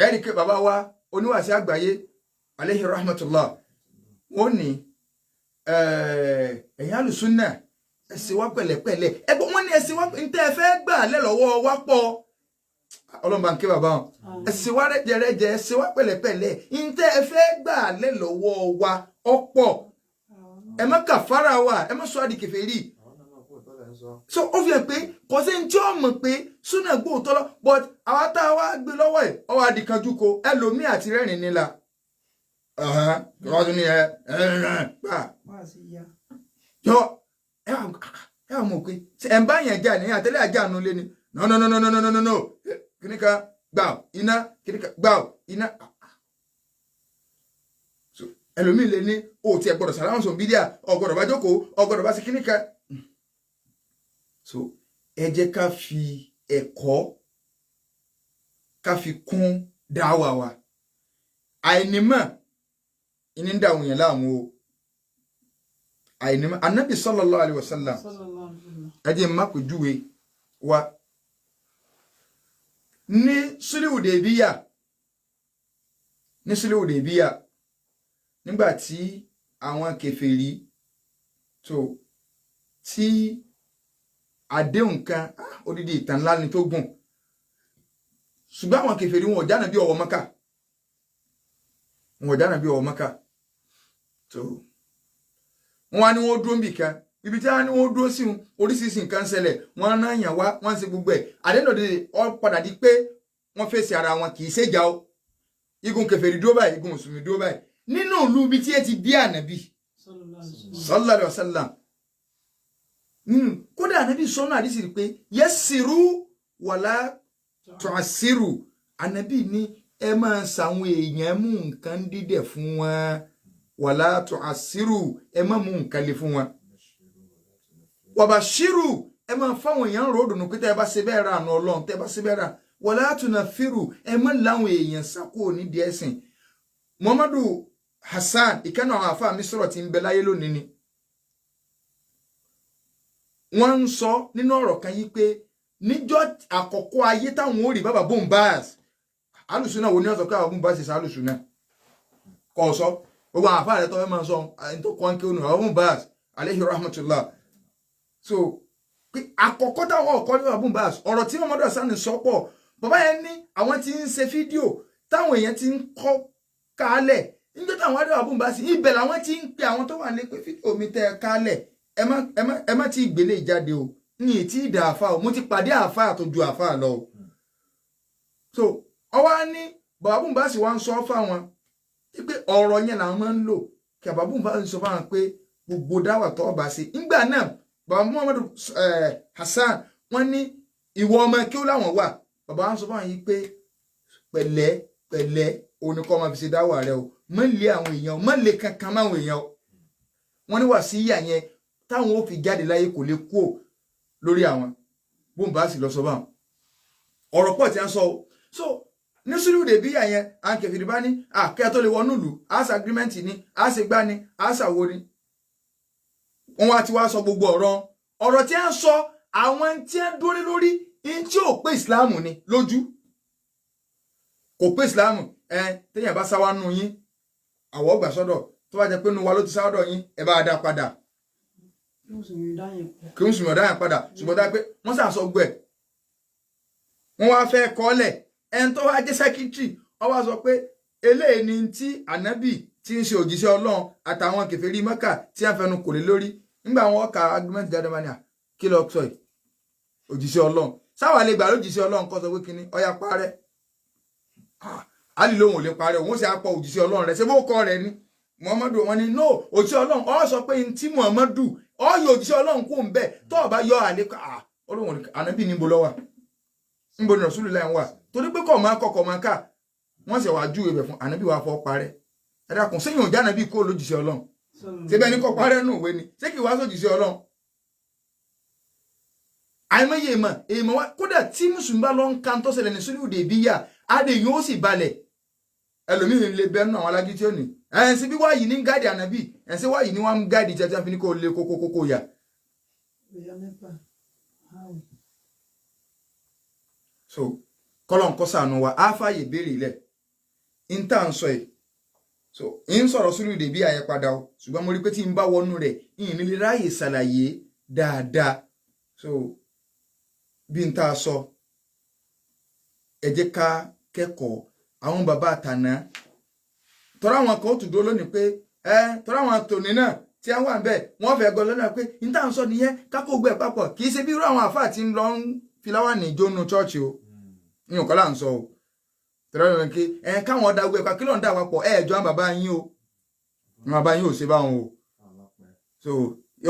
ẹ̀rí pé bàbá wa oníwàásí àgbáyé aleyhi rahmatullah wọn ní ẹ̀yin alùsùnà ẹ̀sìn wa pẹ̀lẹ́pẹ̀lẹ́ ẹgbọ́n wọn ní ẹ̀sìn wa ntẹ́ ẹ fẹ́ gbà lẹ́lọ́wọ́ wa pọ̀ ọlọ́mọba nkẹ́ bàbá wọn ẹ̀sìn wa rẹ́jẹrẹ́jẹ ẹ̀sìn wa pẹ̀lẹ́pẹ̀lẹ́ ntẹ́ ẹ fẹ́ gbà lẹ́lọ́wọ́ wa ọ̀pọ̀ ẹ má kàfàrà wa ẹ má sọ àdì kèfèrí so ó fi hàn pé kò sí ní tí ó mọ̀ pé súnà gbóòótọ́ lọ but àwa tá a wá gbé lọ́wọ́ ẹ̀ ọwọ́ àdìkanjú ko ẹlòmíì àti rẹ́rìn nílà rọ́ọ̀dún ni gbà yọ ẹ wà mọ̀ pé ẹ̀ ń bá yẹn jà ní àtẹ́lẹ̀ àjà àánú lé ni no kìnìkan gbà iná kìnìkan gbà iná ẹlòmíì lè ní o ti ẹ gbọ́dọ̀ sàlámù sọ bídíà ọgbọ́dọ̀ bá jókòó ọgbọ́dọ̀ bá sí kìnìkan so ẹ jẹ́ ká fi ẹ̀kọ́ ká fi kún dáwà wa àìnímọ̀ ìní ń dàwọn yẹn láàmú o àìnímọ̀ Ànábì sallallahu alaihi wasallam ẹ jẹ́ má pè júwe wa ní Sulhu Hudaybiyah nígbà tí àwọn kèfèrí tó tí àdéhùn kan odidi ìtàn ńlá ni tó gùn ṣùgbọ́n àwọn kèfèrí wọn ò jáná bí ọwọ́ Mákà tó wọn wá ní wọn dúró níbì kan ibi tí wọn ní wọn dúró sí oríṣiríṣi nǹkan ṣẹlẹ̀ wọn náà yàn wá wọn ṣe gbogbo ẹ̀ àdéhùn ọ padà di pé wọn fèsì ara wọn kì í ṣèjà o igun kèfèrí dúró báyìí igun mùsùlùmí dúró báyìí nínú ìlú ibi tí ẹ ti bí ànábì sallallahu alaihi wasallam kódà ànábì sọ́nà àdísì rí pé yassiru wala tu'assiru ànábì ní ẹ máa ṣàwọn èèyàn mú nǹkan dídẹ̀ fún wọn wala tu'assiru ẹ má mú nǹkan le fún wọn wabashiru ẹ má fáwọn èèyàn rò dùnú pé tẹ́ bá ṣe bẹ́ẹ̀ ra àna Ọlọ́run tẹ́ bá ṣe bẹ́ẹ̀ ra wala tunaffiru ẹ má láwọn èèyàn sákò nídìí ẹ̀sìn Muhammadu Hassan ìkànnì àwọn àfáà mi sọ̀rọ̀ tí ń bẹ láyé lónìí ni wọ́n ń sọ nínú ọ̀rọ̀ kan yìí pé níjọ́ àkọ́kọ́ ayé táwọn ò rí bàbá Bombaz alùsùnà wo ni wọ́n sọ pé àwọn Bombaz ṣe alùsùnà kọ́ sọ gbogbo àwọn àfáà rẹ̀ tó fẹ́ máa sọ ẹni tó kọ́ ń kí ó nù àwọn Bombaz alayhi rahmatullah so pé àkọ́kọ́ táwọn ọ̀kọ́ ní bàbá Bombaz ọ̀rọ̀ tí Muhammadu Hassan sọ pọ̀ bàbá yẹn ní àwọn tí ń ṣe fídíò táwọn èèyàn ti ń kọ́ kálẹ̀ níjọ́ táwọn adéwà Bombaz ibẹ̀ làwọn ti ń pe àwọn tó wà ní pé fídíò mi tẹ́ kálẹ̀ ẹ má ti gbélé ìjáde o ní ètí ìdá àfà o mo ti pàdé àfà tó ju àfà lọ o so ọwọ́ á ní bàbá Bombaz wá ń sọ fáwọn pé ọ̀rọ̀ yẹn làwọn máa ń lò kí bàbá Bombaz sọ fáwọn pé gbogbo dáwà tó ọba sí nígbà náà bàbá Muhammadu Hassan wọ́n ní ìwọ ọmọ kí ó láwọn wà bàbá wọn sọ fáwọn yìí pé pẹ̀lẹ́ pẹ̀lẹ́ oníkọ́ máa fi ṣe dáwà rẹ o mọ́ lé àwọn èèyàn mọ́ lé kankan máwọn èèyàn wọ́n ní wà sí ìyà yẹn táwọn ó fi jáde láyé kò lè kú lórí àwọn Bombaz lọ sọ báwọn ọ̀rọ̀ pọ̀ tí a ń sọ so ní sùúrù dè bí àyẹn à ń kẹfìdí bá ní àkẹ́ tó lè wọnú ìlú àṣà agreement ni àṣà gbá ni àṣà wo ni wọn wá ti wá sọ gbogbo ọ̀rọ̀ tí a ń sọ àwọn tí a ń dúró lórí in tí ò pé ìsìláàmù ni lójú kò pé ìsìláàmù téèyàn bá sáwá nù yín àwọ̀ ọgbà sọ́dọ̀ tó bá jẹ́ pé nu wa ló ti sáwọ́dọ̀ yín ẹ bá dá padà kí n sùnmí ọ̀dá yẹn padà ṣùgbọ́n dá pé wọ́n sàṣọ gbẹ̀ wọ́n wá fẹ́ kọ́lẹ̀ ẹni tó wá jẹ́ sẹ́kítírì ó wá sọ pé eléyìí ni tí ànábì tí ń ṣe òjíṣẹ́ Ọlọ́run àtàwọn kèfèrí Mẹ́kà tí a fẹnu kò lé lórí nígbà wọn ka argument jáde mania kí lọ sọ yìí òjíṣẹ́ Ọlọ́run sáwà lè gbà lójíṣẹ́ Ọlọ́run kọ́ sọ pé kíní ọya parẹ́ Àlì lóhùn ò lè parẹ́ òun sì á pọ̀ òjíṣẹ́ Ọlọ́run rẹ̀ ṣé bó kọ́ rẹ̀ ni Muhammadu wọn ni no òjíṣẹ́ Ọlọ́run ó sọ pé tí Muhammadu ó yọ òjíṣẹ́ Ọlọ́run kò ń bẹ̀ tó ọba yọ àlékà Ọlọ́run ànábì níbo ló wà níbo ni Rasulullah wà torí pé kọ̀ máa ká wọ́n sì wá ju ibẹ̀ fún ànábì wa fọ́ parẹ́ ẹ dákun sẹ́yìn òjá ànábì kó lójíṣẹ́ Ọlọ́run síbẹ̀ ní kọ́ parẹ́ nù òwe ni ṣé kì í wá sójíṣẹ́ Ọlọ́run àìmọye èèmọ̀ wá kódà tí mùsùlùmí bá lọ ń kan tó ṣẹlẹ̀ ní Sulhu Hudaybiyah adé yóò sì balẹ̀ ẹlòmíì lè bẹ́ẹ̀ nù àwọn alágí tí ó ní sí bí wáyìí ní gáàdì ànábì sí wáyìí ní wọ́n ń gáàdì tí a fi ní kó lé kókó yà. so kọ́lọ̀ ń kọ́ sànù wa á fààyè béèrè ilẹ̀ ń tà ń sọ yìí so ń sọ̀rọ̀ Sulhu Hudaybiyah yẹn padà o ṣùgbọ́n mo rí pé tí n bá wọnú rẹ̀ ìyìn lè ráàyè ṣàlàyé dáadáa so bí n tá a sọ ẹ jẹ́ ká kẹ́kọ̀ọ́ àwọn bàbá àtàná tọ́ra àwọn kan ó tún dúró lónìí pé tọ́ra àwọn tòní náà tí wọ́n wà ń bẹ̀ wọ́n fẹ́ gbọ́ lọ́nà pé n tá à ń sọ nìyẹn kákó gbẹ papọ̀ kì í ṣe bí irú àwọn àfáà tí ń lọ ń filáwà ní ìjónu chọ́ọ̀chì o ní òkọ́ là ń sọ o tọ́ra àwọn kí káwọn ọ̀dà gbẹ kí ló ń dà papọ̀ ẹ̀ẹ́jọ́ àwọn bàbá yín o àwọn bàbá yín ò ṣe báwọn o so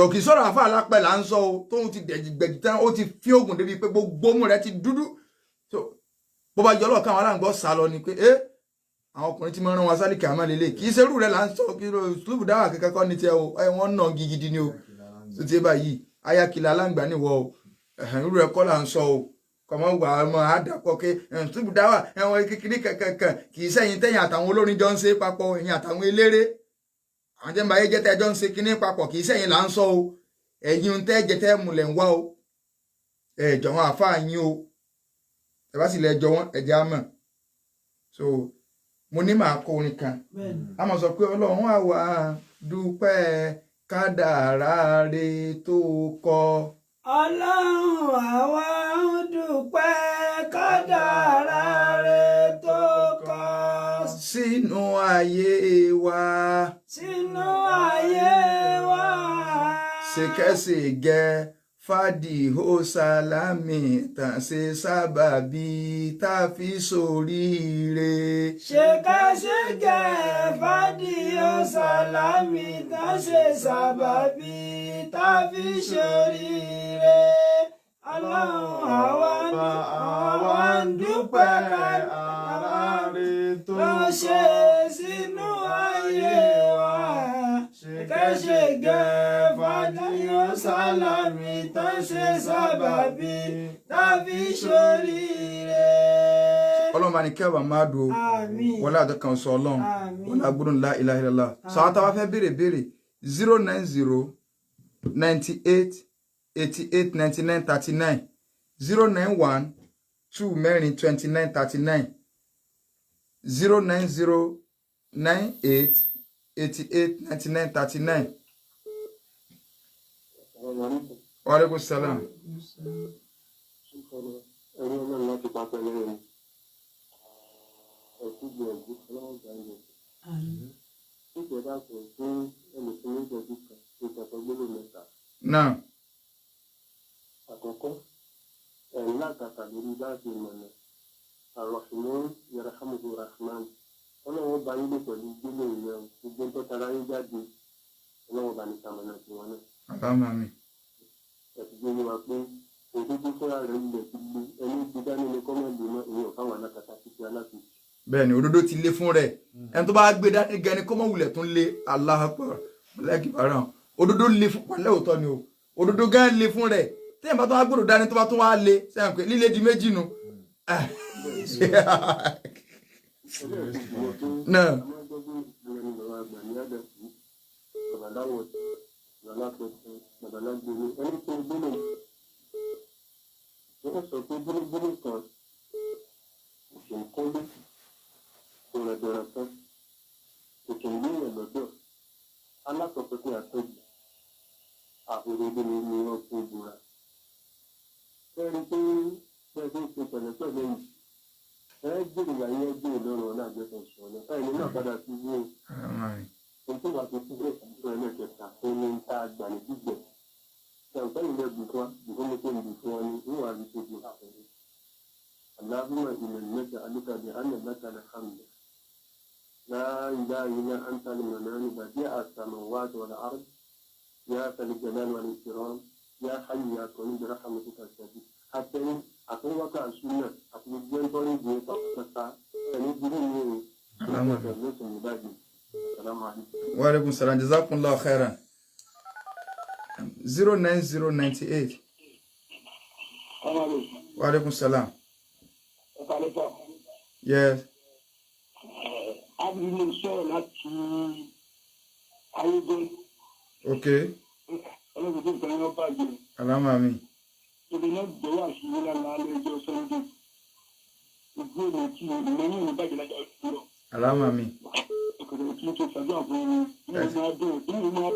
òkì sọ̀rọ̀ àfáà lápẹ́ là ń sọ o tóun ti gbẹ̀jì tán ó ti fi oògùn débi pé gbogbo mú rẹ ti dúdú so bó bá yọlọ káwọn aláǹgbọ sá lọ ni pé àwọn ọkùnrin tí mo rán wọn sálìkì àmọ́ lélẹ̀ kì í ṣerú rẹ̀ là ń sọ kí ló Sulhu dáwà kankan kọ́ ní tiẹ̀ o wọ́n nà gidi ni o tó ti báyìí ayakìlá aláǹgbá níwọ̀ o irú rẹ̀ kọ́ là ń sọ o kọ́mọ́ wà á mọ́ àdàpọ̀ pé Sulhu dáwà ẹ̀wọ̀n kékeré kankan kì í sẹ́yìn tẹ̀yìn àtàwọn olórin jọ ń ṣe papọ̀ ẹ̀yìn àtàwọn eléré àwọn jẹ́ báyé jẹ́ tẹ́jọ́ ń ṣe kinní papọ̀ kì í sẹ́yìn là ń sọ o ẹ̀yin tẹ́ jẹ́ tẹ́ múlẹ̀ ń wá o ẹ̀jọ̀ wọn àfáà yín o ẹ bá sì lẹ jọ wọn ẹjẹ á mọ̀ so mo ní màá kọ orin kan a máa sọ pé Ọlọ́run àwa dúpẹ́ kádàrá rẹ tó kọ. Ọlọ́run àwa dúpẹ́ kádàrá rẹ tó kọ. Sínú ayé wa. Sínú ayé wa. Ṣèkẹ́ṣègẹ́ Fàdíhò Sálámì tàn ṣe sábàbí tá a fi ṣoríire. Ṣèkẹ́ṣègẹ́ Fàdíhò Sálámì tàn ṣe sábàbí tá a fi ṣoríire. Ọlọ́run àwa ń dúpẹ́ kádàrá rẹ tó ṣe sínú ayé wa. kẹ́ṣe gẹ́ fàdíyàn sálámì tó ṣe sábàbí tàbí ṣoríire. ọlọ́run bá ní kẹwàá máa dùn Àmín. wọlé àdọ́kan sọ ọlọ́run Àmín. wọlé agbóhùn la ilaha illallah. sọ àwọn táwa fẹ́ béèrè 090 98 88 99 39 091 2 mẹ́rin 29 39 090 98 88 99 39. Wa alaikum salam. Náà. Àkọ́kọ́, ẹ̀yìn látàkà lórí dáàbò ìmọ̀nà àròṣùmọ́ yarahamudu rahman ọlọ́wọ́ bá yín lè pẹ̀lú gbélé ìyẹn gbogbo tó tara yín jáde ọlọ́wọ́ bá ní sàmọ̀nà tí wọ́n náà. Àbámàmí. ẹ̀sìn gbé ní wa pé òdodo fúnra rẹ̀ ilẹ̀ ti lé ẹni ti dání ní kọ́mọ̀lì náà ìyẹn ò fáwọn alákatá títí alákejì. Bẹ́ẹ̀ni òdodo ti lé fún rẹ̀ ẹni tó bá gbé dání gan ni kọ́mọ wulẹ̀ tún lé Allahu Akbar lẹ́kì bàrà òdodo lé fún pàlẹ́ òótọ́ ni o òdodo gan lé fún rẹ̀ tẹ́yìn bá tó wá gbọ́dọ̀ dání tó bá tún wá lé sẹ́yìn pé líle di méjì nu. Náà. Wọ́n sọ pé búrúbúrú kan òkè ń kọ́lé dọ̀rọ̀dọ̀rọ̀ kan òkè ń léèyàn lọ́dọ̀ alákọ̀ọ́pẹ́ àtọ́jú àhòròdé ni wọ́n kó búra. Fẹ́rí pé pẹ́ẹ́sì ṣe pẹ̀lẹ́pẹ̀lẹ́ yìí ẹ gbèrò láyé ẹgbẹ́ ìlọrin ọ̀nà àjẹsọ̀ ìṣọ̀lẹ̀ káyọ̀ náà padà sí ilé ohun tó wà tó síbẹ̀ fún ẹlẹ́kẹta tó ní ta àgbà ní gbígbẹ̀. Ṣàǹfẹ́ ilẹ̀ bùkún bùkún tó ń bùkún wọn ni ìwà àbíṣojú àfẹ́rẹ́. Allahumma ilẹ̀ mẹ́ta alúkàbí alẹ́ mẹ́ta alhamdu. La ilaha illa anta al-mannan badi'a as-samawati wal-ard ya dhal jalali wal-ikram ya hayyu ya qayyum bi rahmatika astaghfir. Àtẹ̀yìn àtẹ̀wọ́kà súnà àti gbogbo ẹ̀ńtọ́rí ìgbé pàtàkì ẹni dúró ní o. Wa alaikum salam jazakumullahu khairan. 09098. Wa alaikum salam. Yes. Abdul sọ̀rọ̀ láti ayégun. Okay. Ọlọ́run tó ń tẹ̀lé wọn bàjẹ́. Alámàmí. Ibi náà gbọ́wọ́ àṣírí lánàá lẹ́jọ́ sọ́ńdẹ̀. Ìgbé ìlú tí ìmọ̀ ní ìlú bàjẹ́ lájà òṣùwọ̀. Alámàmí. Ìkọ̀dọ̀ tí ó tó ṣàdúrà fún mi. Ní ìgbà dùn nínú máa.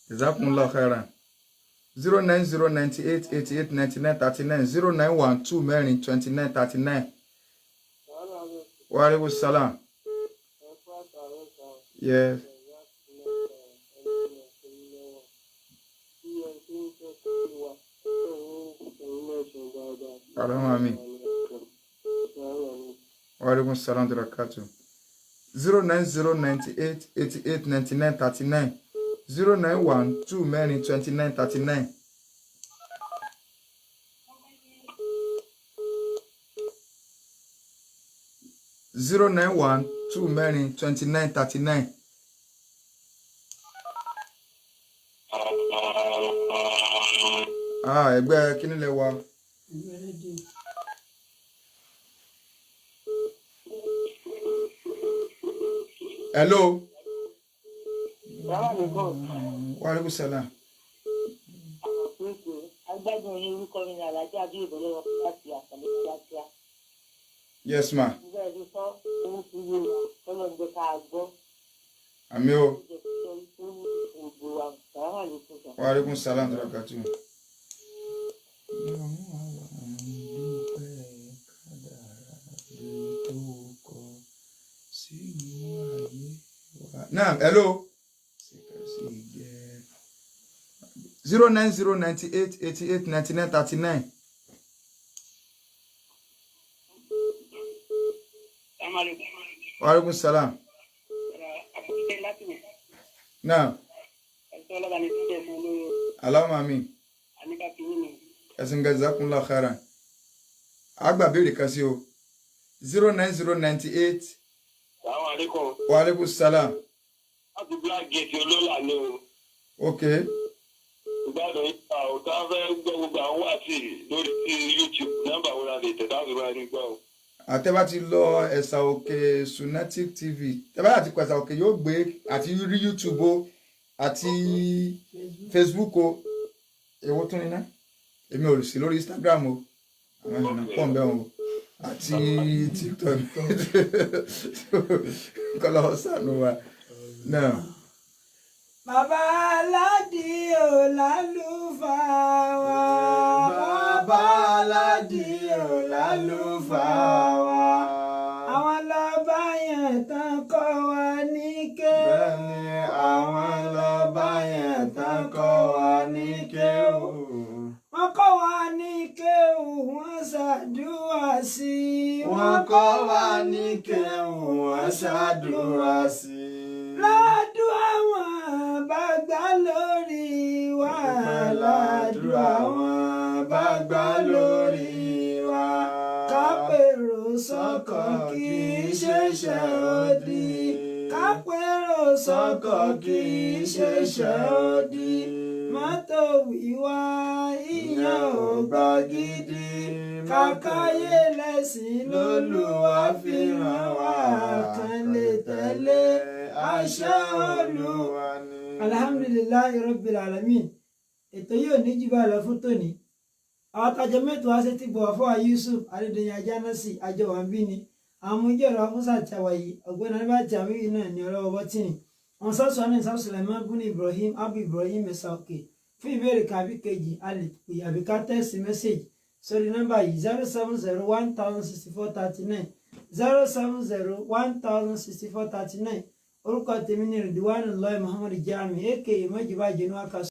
Jazakumullahu khairan. 09098 88 99 39 0912 mẹ́rin 29 39. Wa alaikum salam. Yes. Alámàmí. Wa alaikum salam wa barakatuh. 09098 88 99 39 0912 mẹ́rin 29 39. Zero 091 2 mẹ́rin 29 39. Ẹgbẹ́ kíní lẹ wa. Hello. Wa alaikum salam. Agbádùn orin orúkọ mi ní Alájà bí ìbọ̀lọ́wọ́ láti àpẹẹrẹ kíákíá. Yes ma. Bẹ́ẹ̀ ni sọ ohun tí yé wa kọ́lọ́ ń gbé ká gbọ́. Àmì o. Wa alaikum salam wa barakatuh. Naam, hello. 09098 88 99 39. Wa alaikum salam. Naam. Allahumma amin. Ẹ̀sìn jazakumullahu khairan. Àgbà béèrè kan sí o. 09098. Wa alaikum salam. láti black gate olólà ni o. ok Ìgbàdàn ìgbà ọ̀tá fẹ́ gbọ́ gbogbo àwọn wáàtí lórí ti YouTube nọ́mbà wo la lè tẹ̀ láti máa rí gbọ́ o. àtẹ́bá ti lọ ẹ̀sà òkè Sunatic TV tẹ́bá àti pẹ̀sà òkè yóò gbé àti rí YouTube o àti Facebook o èwo tún ní ná èmi ò sí lórí Instagram o àwọn ènìyàn pọ̀ ń bẹ́ wọn o àti TikTok kọ́lá ọ̀sánú wa náà. Bàbá Aládìí ò lálùfáà wá. Bàbá Aládìí ò lálùfáà wá. Àwọn lọ́ba yẹn tán kọ́ wa ní kéwú. Bẹ́ẹ̀ni àwọn lọ́ba yẹn tán kọ́ wa ní kéwú. Wọ́n kọ́ wa ní kéwú, wọ́n ṣàdúrà sí i. Wọ́n kọ́ wa ní kéwú, wọ́n ṣàdúrà sí i. Ládùúgbò àwọn bá gbà lórí wa. Ládùúgbò àwọn bá gbà lórí wa. Kápẹ́rò sọ́kọ̀ kì í ṣẹ̀ṣẹ̀ òdì. Kápẹ́rò sọ́kọ̀ kì í ṣẹ̀ṣẹ̀ òdì. Mọ́tò wíwá ìyẹn ò gbọ́ gidi. Kákáyé lẹ́sìn lÓlúwa fi hàn wá. Kan lè tẹ̀lé àṣẹ Olúwa ni. Alhamdulillahi Rabbil Alamin. Ètò yìí ò ní jù bá lọ fún tòní. Àwọn tajọ mẹ́tò wá sí ti bọ̀ fún wa Yusuf Adédèyìn Ajánásì Ajọwàmbí ni. Àwọn ọmọ ìjọ ìrọ̀ fún sàtàwàyí ọ̀gbẹ́ni Adébájá àmì náà ní ọlọ́wọ́ bọ́tìnì. Àwọn sọ́ọ̀sì wọn ní Sàmù Sulaiman bùnú Ibrahim Abu Ibrahim Mẹ́sà òkè. Fún ìbéèrè kan àbí kejì a lè pè àbí ká tẹ́sì mẹ́sẹ̀gì sórí nọ́mbà yìí 070106439 070106439. Orúkọ tèmi ni Ridwanullahi Muhammad Jami aka Mọ́jìbá Jẹnu Akaso.